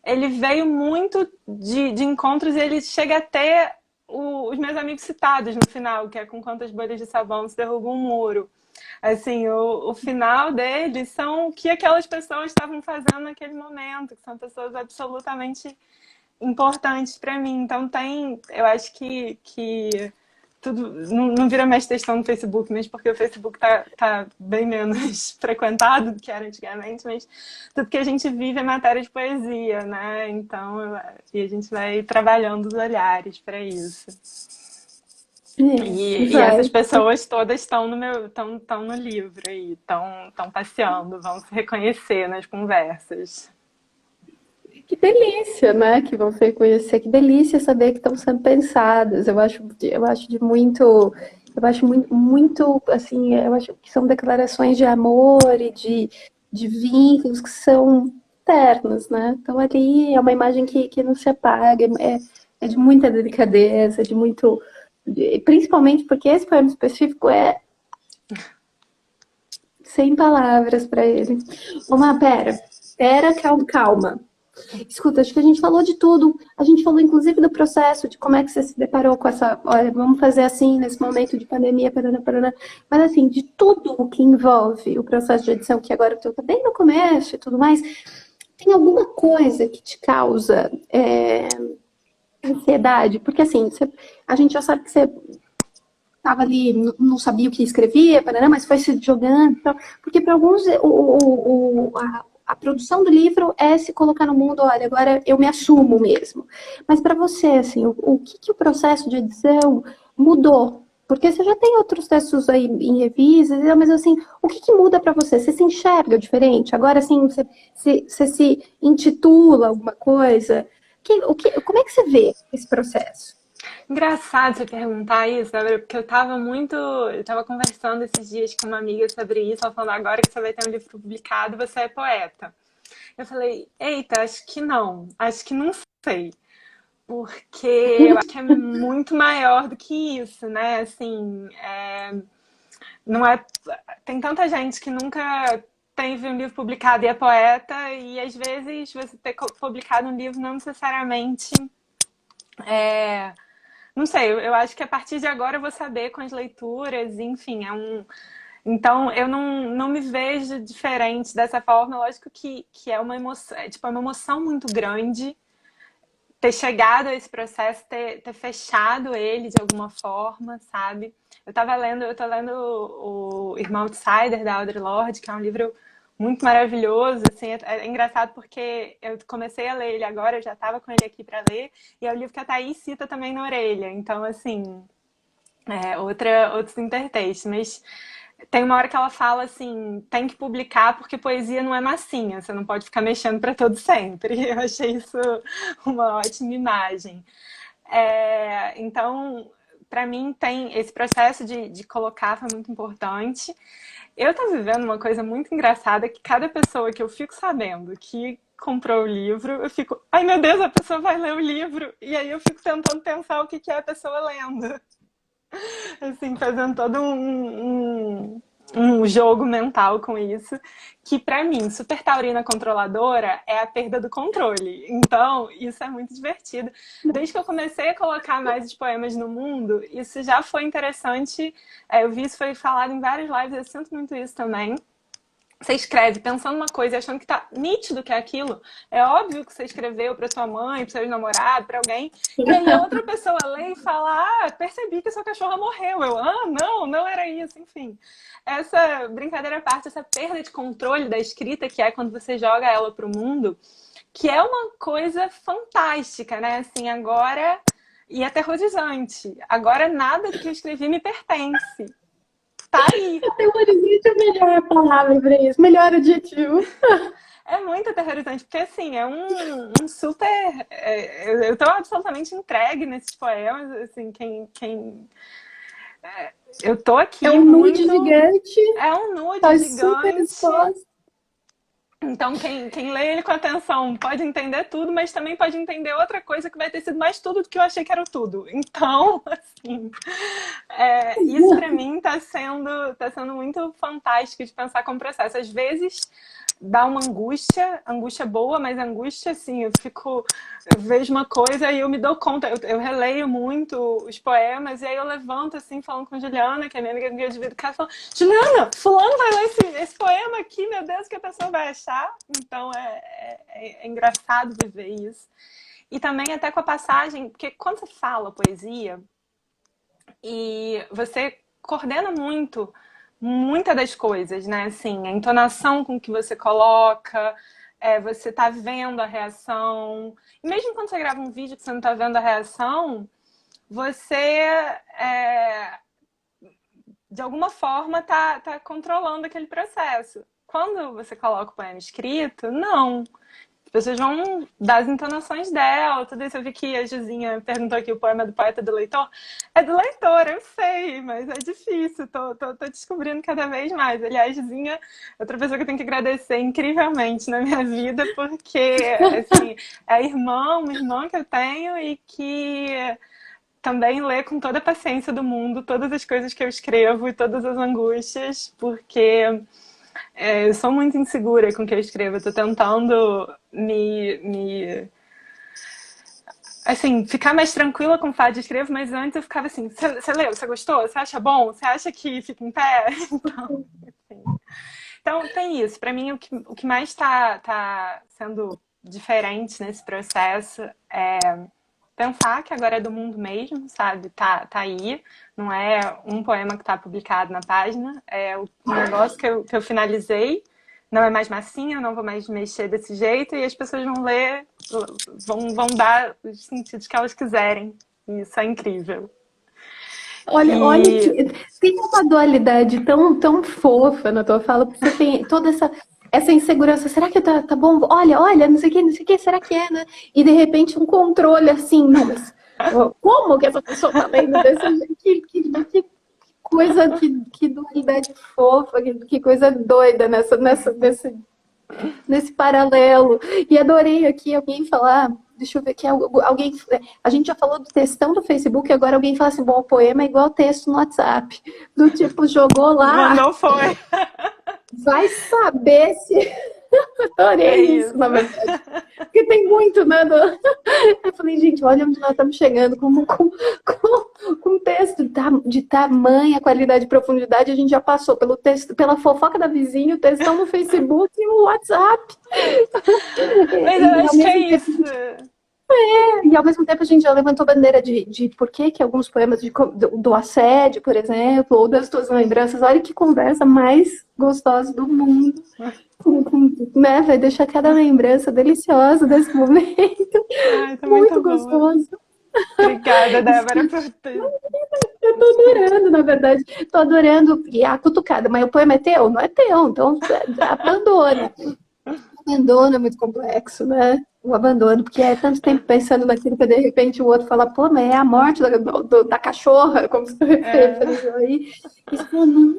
ele veio muito de encontros e ele chega até os meus amigos citados no final, que é com quantas bolhas de sabão se derruba um muro. Assim, o final deles são o que aquelas pessoas estavam fazendo naquele momento, que são pessoas absolutamente importantes para mim. Então eu acho que tudo não vira mais textão no Facebook, mesmo porque o Facebook tá bem menos frequentado do que era antigamente, mas tudo que a gente vive é matéria de poesia, né? Então, e a gente vai trabalhando os olhares para isso. E Vai. essas pessoas todas estão estão no livro aí, estão passeando, vão se reconhecer nas conversas. Que delícia, né? Que vão reconhecer. Que delícia saber que estão sendo pensadas. Eu acho de muito, eu acho muito, assim, eu acho que são declarações de amor e de vínculos que são eternos, né? Então ali é uma imagem que não se apaga, é de muita delicadeza, de muito, principalmente porque esse poema específico é sem palavras para ele. Uma pera, calma. Escuta, acho que a gente falou de tudo. A gente falou, inclusive, do processo, de como é que você se deparou com essa. Olha, vamos fazer assim nesse momento de pandemia, parana, parana. Mas, assim, de tudo o que envolve o processo de edição, que agora eu estou bem no começo e tudo mais, tem alguma coisa que te causa ansiedade? Porque, assim, a gente já sabe que você estava ali, não sabia o que escrevia, parana, mas foi se jogando. Então, porque, para alguns, a produção do livro é se colocar no mundo, olha, agora eu me assumo mesmo. Mas para você, assim, o que o processo de edição mudou? Porque você já tem outros textos aí em revistas, mas assim, o que muda para você? Você se enxerga diferente? Agora, assim, você se intitula alguma coisa? Como é que você vê esse processo? Engraçado você perguntar isso, sabe? Porque eu tava conversando esses dias com uma amiga sobre isso, ela falando, agora que você vai ter um livro publicado, você é poeta. Eu falei, eita, acho que não, acho que não sei. Porque eu acho que é muito maior do que isso, né? Assim, não é. Tem tanta gente que nunca teve um livro publicado e é poeta, e às vezes você ter publicado um livro não necessariamente. É, não sei, eu acho que a partir de agora eu vou saber com as leituras, enfim, é um. Então, eu não me vejo diferente dessa forma. Lógico que é uma emoção, é, tipo, é uma emoção muito grande ter chegado a esse processo, ter fechado ele de alguma forma, sabe? Eu tô lendo o Irmão Outsider, da Audre Lorde, que é um livro muito maravilhoso, assim, é engraçado porque eu comecei a ler ele agora, eu já estava com ele aqui para ler, e é o livro que a Thaís cita também na orelha, então, assim, outros intertextos, mas tem uma hora que ela fala assim, tem que publicar porque poesia não é massinha, você não pode ficar mexendo para todo sempre. Eu achei isso uma ótima imagem. Então, para mim, tem esse processo de colocar foi muito importante. Eu tô vivendo uma coisa muito engraçada que cada pessoa que eu fico sabendo que comprou o livro, eu fico, ai meu Deus, a pessoa vai ler o livro. E aí eu fico tentando pensar o que é a pessoa lendo. Assim, fazendo todo um jogo mental com isso, que pra mim, super taurina controladora é a perda do controle. Então, isso é muito divertido. Desde que eu comecei a colocar mais os poemas no mundo, isso já foi interessante. Eu vi isso foi falado em várias lives, eu sinto muito isso também. Você escreve pensando uma coisa e achando que tá nítido que é aquilo. É óbvio que você escreveu para sua mãe, para seu namorado, para alguém. E aí a outra pessoa lê e fala: ah, percebi que sua cachorra morreu. Eu, ah, não, não era isso. Enfim, essa brincadeira à parte, essa perda de controle da escrita, que é quando você joga ela pro mundo, que é uma coisa fantástica, né? Assim, agora. E aterrorizante. Agora nada do que eu escrevi me pertence. Tá aí. Aterrorizante é a melhor palavra para isso, melhor adjetivo. É muito aterrorizante, porque assim, é um super. Eu tô absolutamente entregue nesses poemas, assim, eu tô É aqui um nude muito. gigante, É um nude tá super gigante. exposto. Então, quem lê ele com atenção pode entender tudo, mas também pode entender outra coisa que vai ter sido mais tudo do que eu achei que era o tudo. Então, assim, isso pra mim tá sendo muito fantástico de pensar como processo. Às vezes dá uma angústia boa, mas angústia, assim, eu vejo uma coisa e eu me dou conta, eu releio muito os poemas, e aí eu levanto, assim, falando com a Juliana, que é minha amiga de vida, cara, falando, Juliana, fulano vai ler esse poema aqui, meu Deus, que a pessoa vai achar? Então, é engraçado viver isso. E também até com a passagem, porque quando você fala poesia, e você coordena muito muitas das coisas, né? Assim, a entonação com que você coloca, você tá vendo a reação. E mesmo quando você grava um vídeo que você não tá vendo a reação, você, é, de alguma forma, tá controlando aquele processo. Quando você coloca o poema escrito, não. As pessoas vão dar as entonações dela, tudo isso. Eu vi que a Gizinha perguntou aqui o poema do poeta do leitor. É do leitor, eu sei, mas é difícil. Tô descobrindo cada vez mais. Aliás, Gizinha, outra pessoa que eu tenho que agradecer incrivelmente na minha vida, porque, assim, é uma irmã que eu tenho e que também lê com toda a paciência do mundo todas as coisas que eu escrevo e todas as angústias, porque eu sou muito insegura com o que eu escrevo. Eu tô tentando assim, ficar mais tranquila com o fato de escrever, mas antes eu ficava assim, você leu, você gostou? Você acha bom? Você acha que fica em pé? Então, assim. Então tem isso. Para mim, o que mais tá sendo diferente nesse processo é pensar que agora é do mundo mesmo, sabe? Tá aí. Não é um poema que está publicado na página. É um negócio que eu finalizei. Não é mais massinha, não vou mais mexer desse jeito. E as pessoas vão ler, vão dar os sentidos que elas quiserem. E isso é incrível. Olha que E tem uma dualidade tão fofa na tua fala, porque você tem toda essa insegurança. Será que tá bom? Olha, não sei o que, será que é, né? E de repente um controle assim, não, mas Como que essa pessoa tá lendo desse jeito? Que coisa, que dualidade fofa, que coisa doida nesse paralelo. E adorei aqui alguém falar, deixa eu ver aqui, alguém, a gente já falou do textão do Facebook, agora alguém fala assim, bom, o poema é igual texto no WhatsApp. Do tipo, jogou lá, Mandou foi. vai saber se... É Adorei isso, isso. na verdade. Porque tem muito, né? Eu falei, gente, olha onde nós estamos chegando, com texto de tamanha qualidade e profundidade, a gente já passou pelo texto, pela fofoca da vizinha, o textão no Facebook e o WhatsApp. Mas eu E ao acho que é mesmo tempo, isso. a gente já levantou bandeira de por que alguns poemas do assédio, por exemplo, ou das tuas lembranças, olha que conversa mais gostosa do mundo. Né? Vai deixar cada lembrança deliciosa desse momento. Ai, tá muito Muito boa. gostoso. Obrigada, Débora, por tudo. Eu tô adorando, na verdade. Tô adorando. E a cutucada, mas o poema é teu? Não é teu, então abandona. O abandono é muito complexo, né? O abandono, porque é tanto tempo pensando naquilo que de repente o outro fala, pô, mas é a morte da cachorra, como você É. referiu aí. E você fala, não,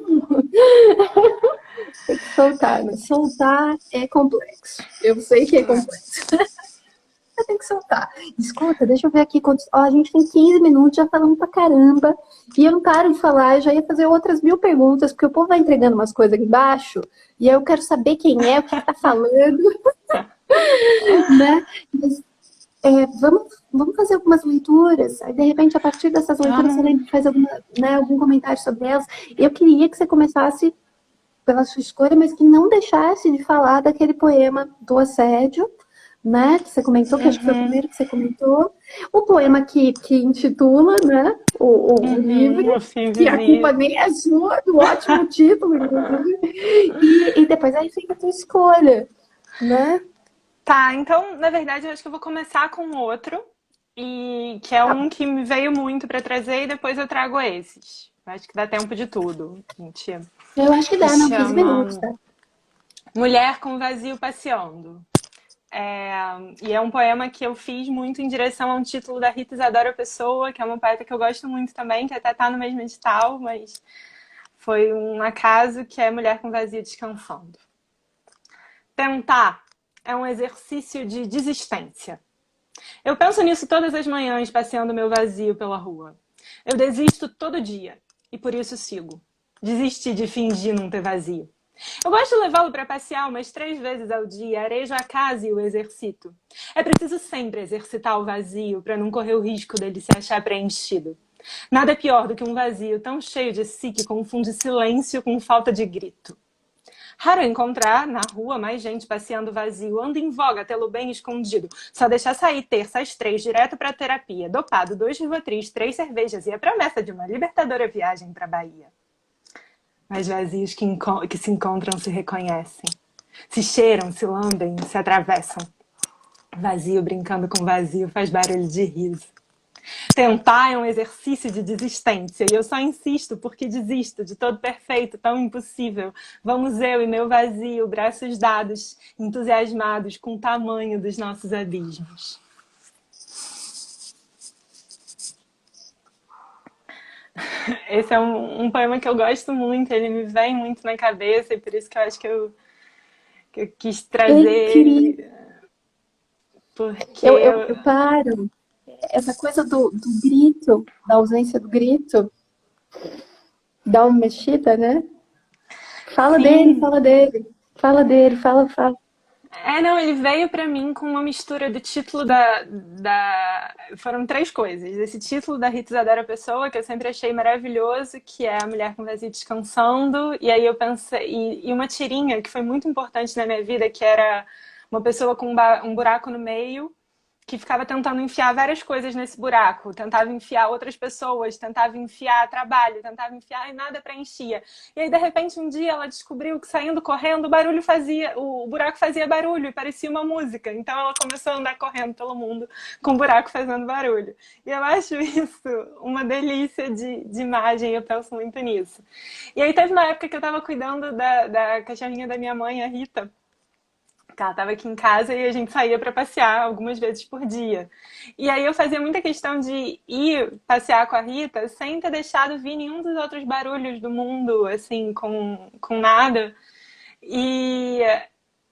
tem que soltar, mas soltar é complexo. Eu sei que é complexo. Você tem que soltar. Escuta, deixa eu ver aqui. Ó, a gente tem 15 minutos, já falamos pra caramba. E eu não paro de falar, eu já ia fazer outras 1000 perguntas, porque o povo vai entregando umas coisas aqui embaixo, e aí eu quero saber quem é, o que tá falando, né? Mas, vamos fazer algumas leituras. Aí, de repente, a partir dessas leituras, você Vamos. lembra, faz algum comentário sobre elas. Eu queria que você começasse pela sua escolha, mas que não deixasse de falar daquele poema do assédio, né? Que você comentou, que acho que foi o Uhum, primeiro que você comentou. O poema que intitula, né? O livro, uhum, o que a culpa Fivezinho. nem é sua, do ótimo título, inclusive. E depois aí fica a tua escolha, né? Tá, então, na verdade, eu acho que eu vou começar com outro, e que é Tá um bom. que me veio muito pra trazer, e depois eu trago esses. Acho que dá tempo de tudo. Mentira. Eu acho que Que dá, não, 15 chama minutos, tá? Mulher com Vazio Passeando. É, e é um poema que eu fiz muito em direção a um título da Rita Isadora Pessoa, que é uma poeta que eu gosto muito também, que até tá no mesmo edital, mas foi um acaso, que é Mulher com Vazio Descansando. Tentar é um exercício de desistência. Eu penso nisso todas as manhãs, passeando meu vazio pela rua. Eu desisto todo dia e por isso sigo. Desisti de fingir não ter vazio. Eu gosto de levá-lo para passear umas 3 vezes ao dia, arejo a casa e o exercito. É preciso sempre exercitar o vazio para não correr o risco dele se achar preenchido. Nada é pior do que um vazio tão cheio de si que confunde silêncio com falta de grito. Raro encontrar na rua mais gente passeando vazio, anda em voga tê-lo bem escondido. Só deixar sair terça às 3, direto pra terapia. Dopado, 2 Rivotris, 3 cervejas e a promessa de uma libertadora viagem pra Bahia. Mas vazios que se encontram se reconhecem. Se cheiram, se lambem, se atravessam. Vazio brincando com vazio faz barulho de riso. Tentar é um exercício de desistência e eu só insisto porque desisto de todo perfeito, tão impossível. Vamos eu e meu vazio, braços dados, entusiasmados com o tamanho dos nossos abismos. Esse é um poema que eu gosto muito, ele me vem muito na cabeça e por isso que eu acho que eu quis É trazer incrível. ele, porque Eu paro. Essa coisa do grito, da ausência do grito, dá uma mexida, né? Fala dele, sim. fala dele. Fala dele, fala. Não, ele veio pra mim com uma mistura do título Foram 3 coisas. Esse título da Rita Isadora Pessoa, que eu sempre achei maravilhoso, que é A Mulher com Vazio Descansando. E aí eu pensei... E uma tirinha que foi muito importante na minha vida, que era uma pessoa com um buraco no meio, que ficava tentando enfiar várias coisas nesse buraco. Tentava enfiar outras pessoas, tentava enfiar trabalho, tentava enfiar e nada preenchia. E aí, de repente, um dia ela descobriu que saindo correndo, o buraco fazia barulho e parecia uma música. Então ela começou a andar correndo pelo mundo com o buraco fazendo barulho. E eu acho isso uma delícia de imagem, eu penso muito nisso. E aí teve uma época que eu estava cuidando da cachorrinha da minha mãe, a Rita, porque ela estava aqui em casa e a gente saía para passear algumas vezes por dia. E aí eu fazia muita questão de ir passear com a Rita sem ter deixado vir nenhum dos outros barulhos do mundo, assim, com nada. E,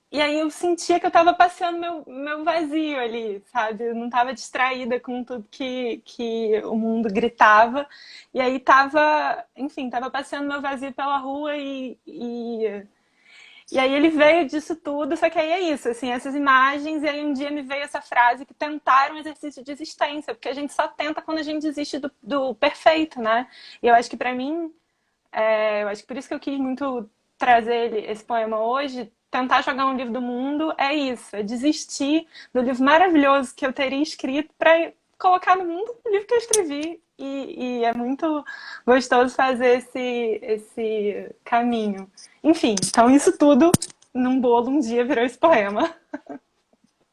e aí eu sentia que eu estava passeando meu vazio ali, sabe? Eu não estava distraída com tudo que o mundo gritava. E aí tava, enfim, tava passeando meu vazio pela rua e aí ele veio disso tudo, só que aí é isso, assim, essas imagens, e aí um dia me veio essa frase que tentaram um exercício de existência, porque a gente só tenta quando a gente desiste do perfeito, né? E eu acho que pra mim, eu acho que por isso que eu quis muito trazer esse poema hoje, tentar jogar um livro do mundo, é isso, é desistir do livro maravilhoso que eu teria escrito para colocar no mundo o livro que eu escrevi. E é muito gostoso fazer esse caminho. Enfim, então isso tudo num bolo um dia virou esse poema.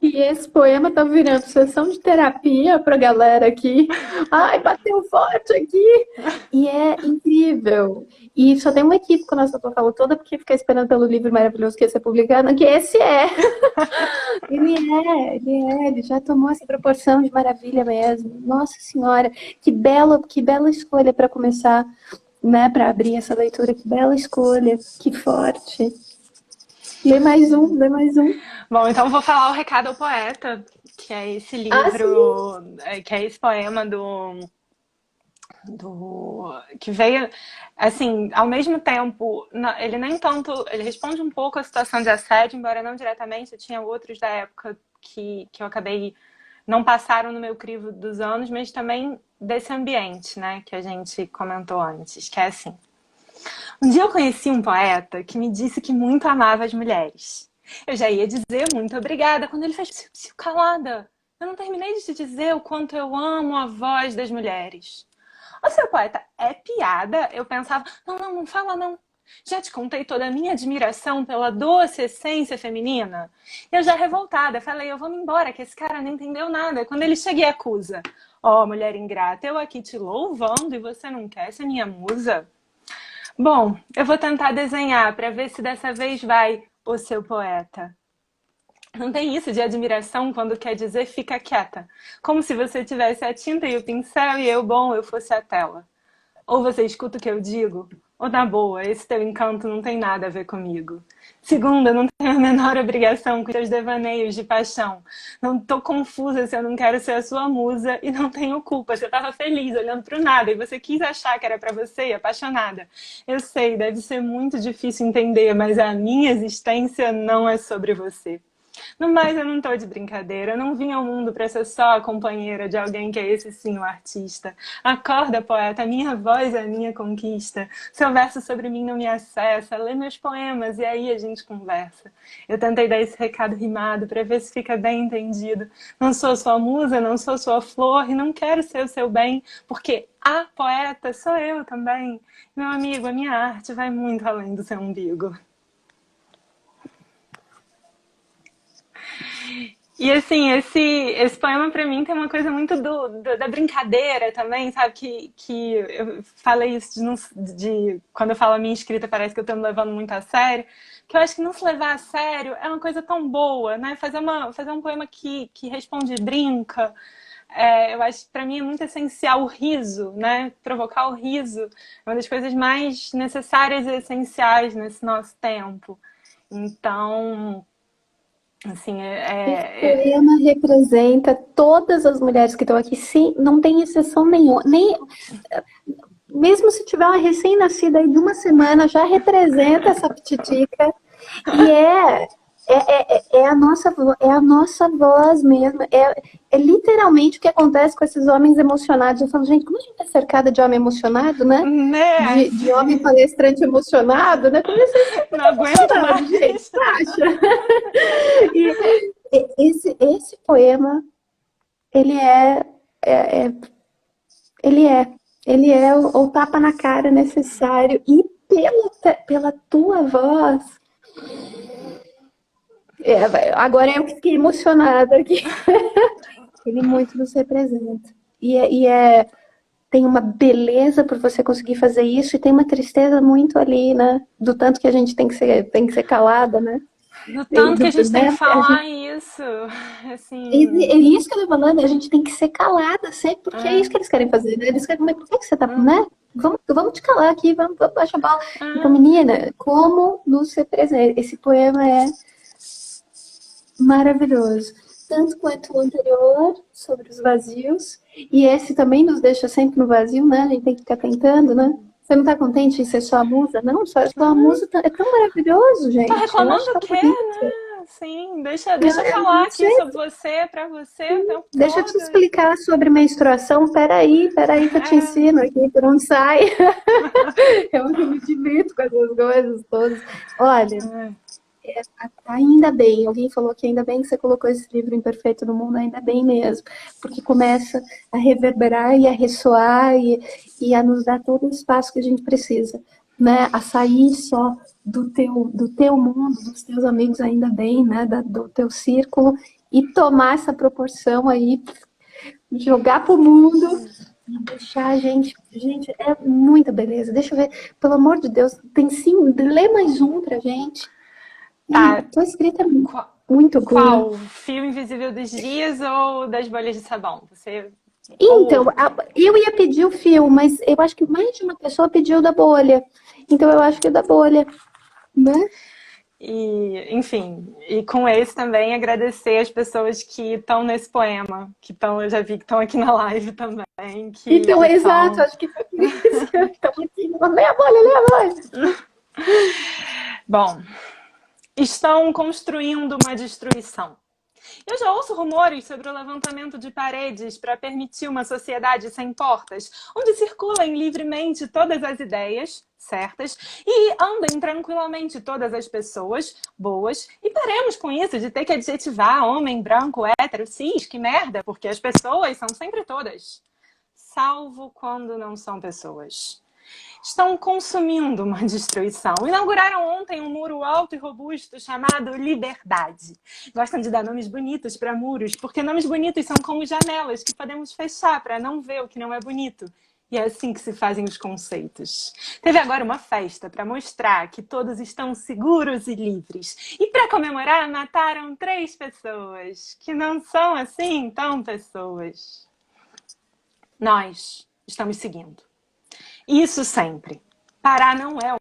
E esse poema tá virando sessão de terapia pra galera aqui. Ai, bateu forte aqui. E é incrível. E só tem uma equipe que a nossa autor falou toda porque fica esperando pelo livro maravilhoso que ia ser publicado, que esse é. Ele já tomou essa proporção de maravilha mesmo. Nossa Senhora, que bela escolha para começar, né, para abrir essa leitura. Que bela escolha, que forte. Lê mais um, lê mais um. Bom, então vou falar o Recado ao Poeta, que é esse livro, que é esse poema que veio, assim, ao mesmo tempo, ele nem tanto, ele responde um pouco a situação de assédio, embora não diretamente, eu tinha outros da época que eu acabei, não passaram no meu crivo dos anos, mas também desse ambiente, né, que a gente comentou antes, que é assim. Um dia eu conheci um poeta que me disse que muito amava as mulheres. Eu já ia dizer muito obrigada quando ele fez psiu, calada. Eu não terminei de te dizer o quanto eu amo a voz das mulheres. Ô, seu poeta, é piada? Eu pensava, não fala não. Já te contei toda a minha admiração pela doce essência feminina. Eu já revoltada, falei, eu vou me embora, que esse cara não entendeu nada. Quando ele chega e acusa, ó, mulher ingrata, eu aqui te louvando e você não quer ser minha musa? Bom, eu vou tentar desenhar para ver se dessa vez vai o seu poeta. Não tem isso de admiração quando quer dizer fica quieta. Como se você tivesse a tinta e o pincel e eu, bom, eu fosse a tela. Ou você escuta o que eu digo, ou na boa, esse teu encanto não tem nada a ver comigo. Segunda, não tenho a menor obrigação com teus devaneios de paixão. Não tô confusa se eu não quero ser a sua musa e não tenho culpa. Você tava feliz olhando pro nada e você quis achar que era pra você e apaixonada. Eu sei, deve ser muito difícil entender, mas a minha existência não é sobre você. No mais, eu não tô de brincadeira. Eu não vim ao mundo para ser só a companheira de alguém que é esse sim o artista. Acorda, poeta, minha voz é a minha conquista. Seu verso sobre mim não me acessa. Lê meus poemas e aí a gente conversa. Eu tentei dar esse recado rimado para ver se fica bem entendido. Não sou sua musa, não sou sua flor e não quero ser o seu bem, porque a poeta sou eu também. Meu amigo, a minha arte vai muito além do seu umbigo. E assim, esse poema pra mim tem uma coisa muito da brincadeira também, sabe? Que eu falei isso quando eu falo a minha escrita, parece que eu tô me levando muito a sério. Que eu acho que não se levar a sério é uma coisa tão boa, né? Fazer um poema que responde, brinca. Eu acho que pra mim é muito essencial o riso, né? Provocar o riso é uma das coisas mais necessárias e essenciais nesse nosso tempo. Então, assim, Esse poema representa todas as mulheres que estão aqui, sim, não tem exceção nenhuma. Mesmo se tiver uma recém-nascida aí de uma semana, já representa essa pititica. E é a nossa voz mesmo. É literalmente o que acontece com esses homens emocionados. Eu falo, gente, como a gente é cercada de homem emocionado, né? né? De homem palestrante emocionado, né? Como vocês Não aguento mais. gente, acha? E esse poema, ele ele é, ele é o tapa na cara necessário. E pela tua voz, agora eu que fiquei emocionada aqui. Ele muito nos representa. Tem uma beleza por você conseguir fazer isso e tem uma tristeza muito ali, né? Do tanto que a gente tem que ser calada, né? No tanto que a gente tem que Né? falar isso, assim, É isso que eu tô falando, a gente tem que ser calada sempre, porque é é, isso que eles querem fazer, né? Eles querem, mas por que você tá, é, né? Vamos te calar aqui, vamos baixar a bola. Então, é. menina, como nos representa? Esse poema é maravilhoso. Tanto quanto o anterior, sobre os vazios, e esse também nos deixa sempre no vazio, né? A gente tem que ficar tentando, né? Você não tá contente em ser só a musa? Não, só a musa é tão maravilhoso, Tá gente. Eu acho reclamando o tão quê, bonito. né? Sim, deixa eu falar Não aqui sei. sobre você, pra você o tempo Deixa eu te todo. explicar sobre menstruação. Peraí que eu te É. ensino aqui por onde sai. Eu me divirto com essas coisas todas. Olha, ainda bem, alguém falou que ainda bem que você colocou esse livro Imperfeito no mundo, ainda bem mesmo, porque começa a reverberar e a ressoar e a nos dar todo o espaço que a gente precisa, né? A sair só do teu mundo, dos teus amigos, ainda bem, né? Do teu círculo, e tomar essa proporção aí, jogar pro mundo e deixar a gente. Gente, é muita beleza. Deixa eu ver, pelo amor de Deus, tem sim, lê mais um pra gente. E Tá. tua escrita é Qual, muito boa. qual? Fio Invisível dos Dias ou das bolhas de sabão? Você ou Então, outro? eu ia pedir o fio, mas eu acho que mais de uma pessoa pediu da bolha. Então eu acho que é da bolha, né? E, enfim, e com esse também agradecer as pessoas que estão nesse poema, que estão, eu já vi que estão aqui na live também, Então, que é exato, são. acho que foi por isso que eu estava aqui. Lê a bolha, lê a bolha. Bom, estão construindo uma destruição. Eu já ouço rumores sobre o levantamento de paredes para permitir uma sociedade sem portas, onde circulem livremente todas as ideias certas e andem tranquilamente todas as pessoas boas, e paremos com isso de ter que adjetivar homem, branco, hétero, cis, que merda, porque as pessoas são sempre todas, salvo quando não são pessoas. Estão consumindo uma destruição. Inauguraram ontem um muro alto e robusto chamado Liberdade. Gostam de dar nomes bonitos para muros, porque nomes bonitos são como janelas que podemos fechar para não ver o que não é bonito. E é assim que se fazem os conceitos. Teve agora uma festa para mostrar que todos estão seguros e livres. E para comemorar, mataram 3 pessoas, que não são assim tão pessoas. Nós estamos seguindo. Isso sempre. Parar não é.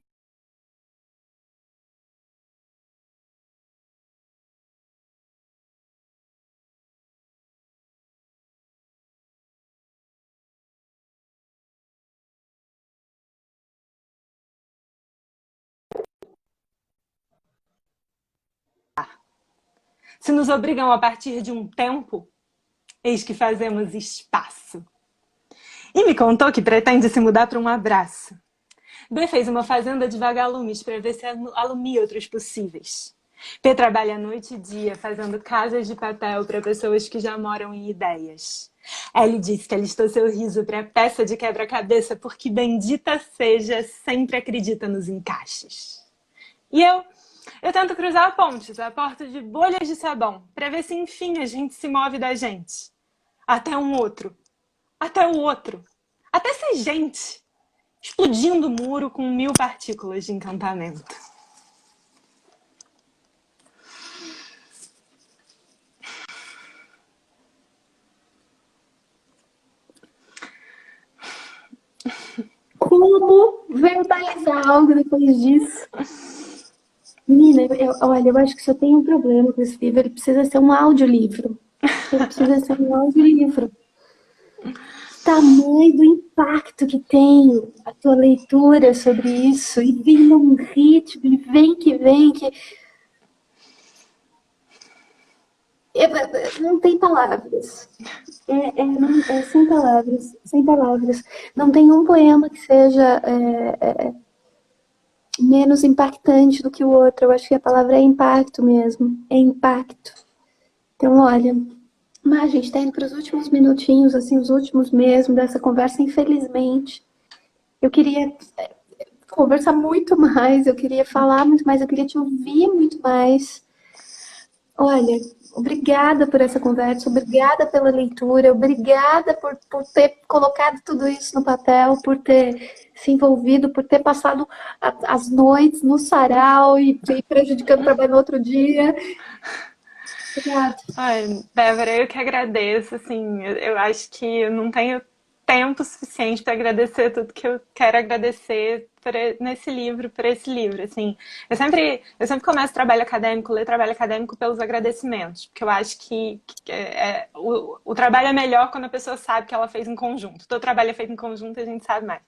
Se nos obrigam a partir de um tempo, eis que fazemos espaço. E me contou que pretende se mudar para um abraço. B fez uma fazenda de vagalumes para ver se alumia outros possíveis. P trabalha noite e dia fazendo casas de papel para pessoas que já moram em ideias. L disse que alistou seu riso para peça de quebra-cabeça porque, bendita seja, sempre acredita nos encaixes. E eu tento cruzar pontes a porta de bolhas de sabão para ver se enfim a gente se move da gente. Até um outro. Até o outro. Até ser gente. Explodindo o muro com 1000 partículas de encantamento. Como verbalizar algo depois disso? Menina, olha, eu acho que só tem um problema com esse livro. Ele precisa ser um audiolivro. Ele precisa ser um audiolivro. Tamanho do impacto que tem a tua leitura sobre isso, e vem num ritmo, e vem que. Não tem palavras. É sem palavras, sem palavras. Não tem um poema que seja menos impactante do que o outro. Eu acho que a palavra é impacto mesmo. É impacto. Então, olha, mas a gente está indo para os últimos minutinhos, assim, os últimos mesmo dessa conversa, infelizmente. Eu queria conversar muito mais, eu queria falar muito mais, eu queria te ouvir muito mais. Olha, obrigada por essa conversa, obrigada pela leitura, obrigada por ter colocado tudo isso no papel, por ter se envolvido, por ter passado as noites no sarau e prejudicando o trabalho no outro dia. Obrigada. Ai, Débora, eu que agradeço, assim, eu acho que eu não tenho tempo suficiente para agradecer tudo que eu quero agradecer nesse livro, por esse livro, assim. Eu sempre começo trabalho acadêmico, ler trabalho acadêmico pelos agradecimentos, porque eu acho que o trabalho é melhor quando a pessoa sabe que ela fez em conjunto. Todo trabalho é feito em conjunto e a gente sabe mais.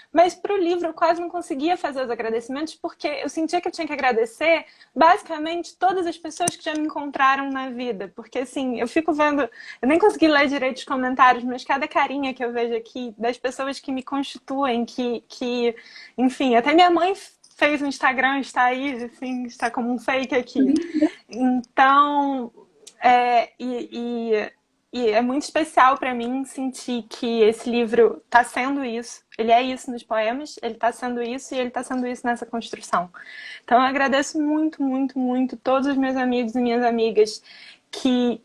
Mas para o livro eu quase não conseguia fazer os agradecimentos porque eu sentia que eu tinha que agradecer basicamente todas as pessoas que já me encontraram na vida. Porque assim, eu fico vendo, eu nem consegui ler direito os comentários, mas cada carinha que eu vejo aqui das pessoas que me constituem, enfim, até minha mãe fez um Instagram, está aí, assim, está como um fake aqui. Então, é, e é muito especial para mim sentir que esse livro está sendo isso. Ele é isso nos poemas, ele está sendo isso e ele está sendo isso nessa construção. Então eu agradeço muito, muito, muito todos os meus amigos e minhas amigas que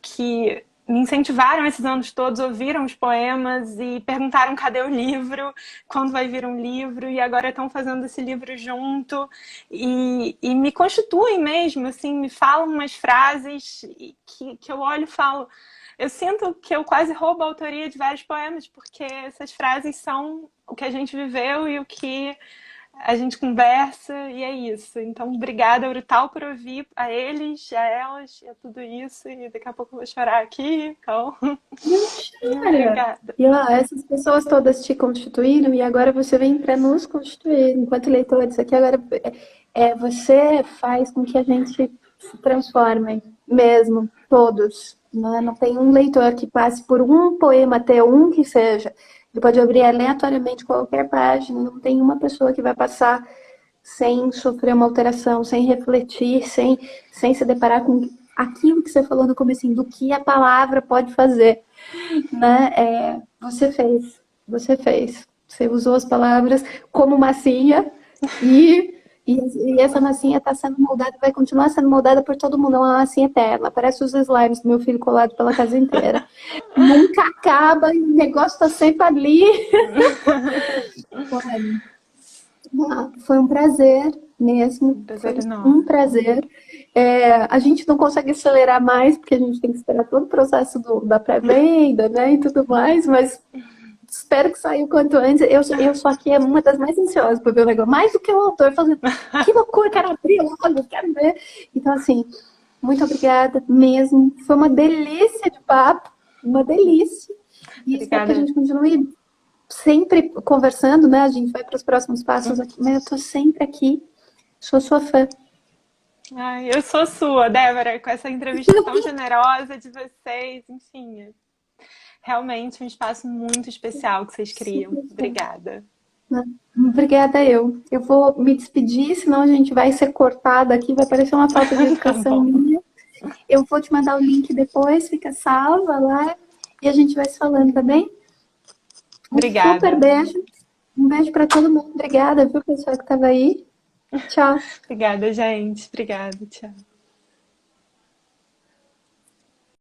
me incentivaram esses anos todos, ouviram os poemas e perguntaram cadê o livro, quando vai vir um livro, e agora estão fazendo esse livro junto e me constituem mesmo, assim, me falam umas frases que eu olho e falo. Eu sinto que eu quase roubo a autoria de vários poemas, porque essas frases são o que a gente viveu e o que a gente conversa, e é isso. Então, obrigada, Urutau, por ouvir a eles, a elas, e a tudo isso. E daqui a pouco eu vou chorar aqui. Então, Não chora. obrigada. E ó, essas pessoas todas te constituíram e agora você vem para nos constituir. Enquanto leitores aqui, agora você faz com que a gente se transforme mesmo, todos. Não tem um leitor que passe por um poema, até um que seja. Ele pode abrir aleatoriamente qualquer página, não tem uma pessoa que vai passar sem sofrer uma alteração, sem refletir, sem se deparar com aquilo que você falou no começo, do que a palavra pode fazer, né? Você fez, você fez. Você usou as palavras como massinha e, e essa massinha está sendo moldada, vai continuar sendo moldada por todo mundo. É uma massinha eterna. Parece os slimes do meu filho colado pela casa inteira. Nunca acaba e o negócio está sempre ali. Foi um prazer mesmo, Prazer foi é nosso. um prazer. A gente não consegue acelerar mais, porque a gente tem que esperar todo o processo da pré-venda, né, e tudo mais, mas espero que saia o quanto antes. Eu sou aqui uma das mais ansiosas para ver o negócio, mais do que o autor, fazendo que loucura, quero abrir logo, quero ver. Então, assim, muito obrigada mesmo. Foi uma delícia de papo, uma delícia. E espero que a Obrigada. gente continue sempre conversando, né? A gente vai para os próximos passos aqui, mas eu tô sempre aqui. Sou sua fã. Ai, eu sou sua, Débora, com essa entrevista tão generosa de vocês. Enfim, é realmente um espaço muito especial que vocês criam. Super fã. Obrigada. Obrigada eu. Eu vou me despedir, senão a gente vai ser cortada aqui, vai parecer uma falta de Tá educação bom. minha. Eu vou te mandar o link depois, fica salva lá e a gente vai se falando, tá bem? Um super Obrigada. beijo. Um beijo para todo mundo. Obrigada, viu, pessoal que estava aí. Tchau. Obrigada, gente. Obrigada. Tchau.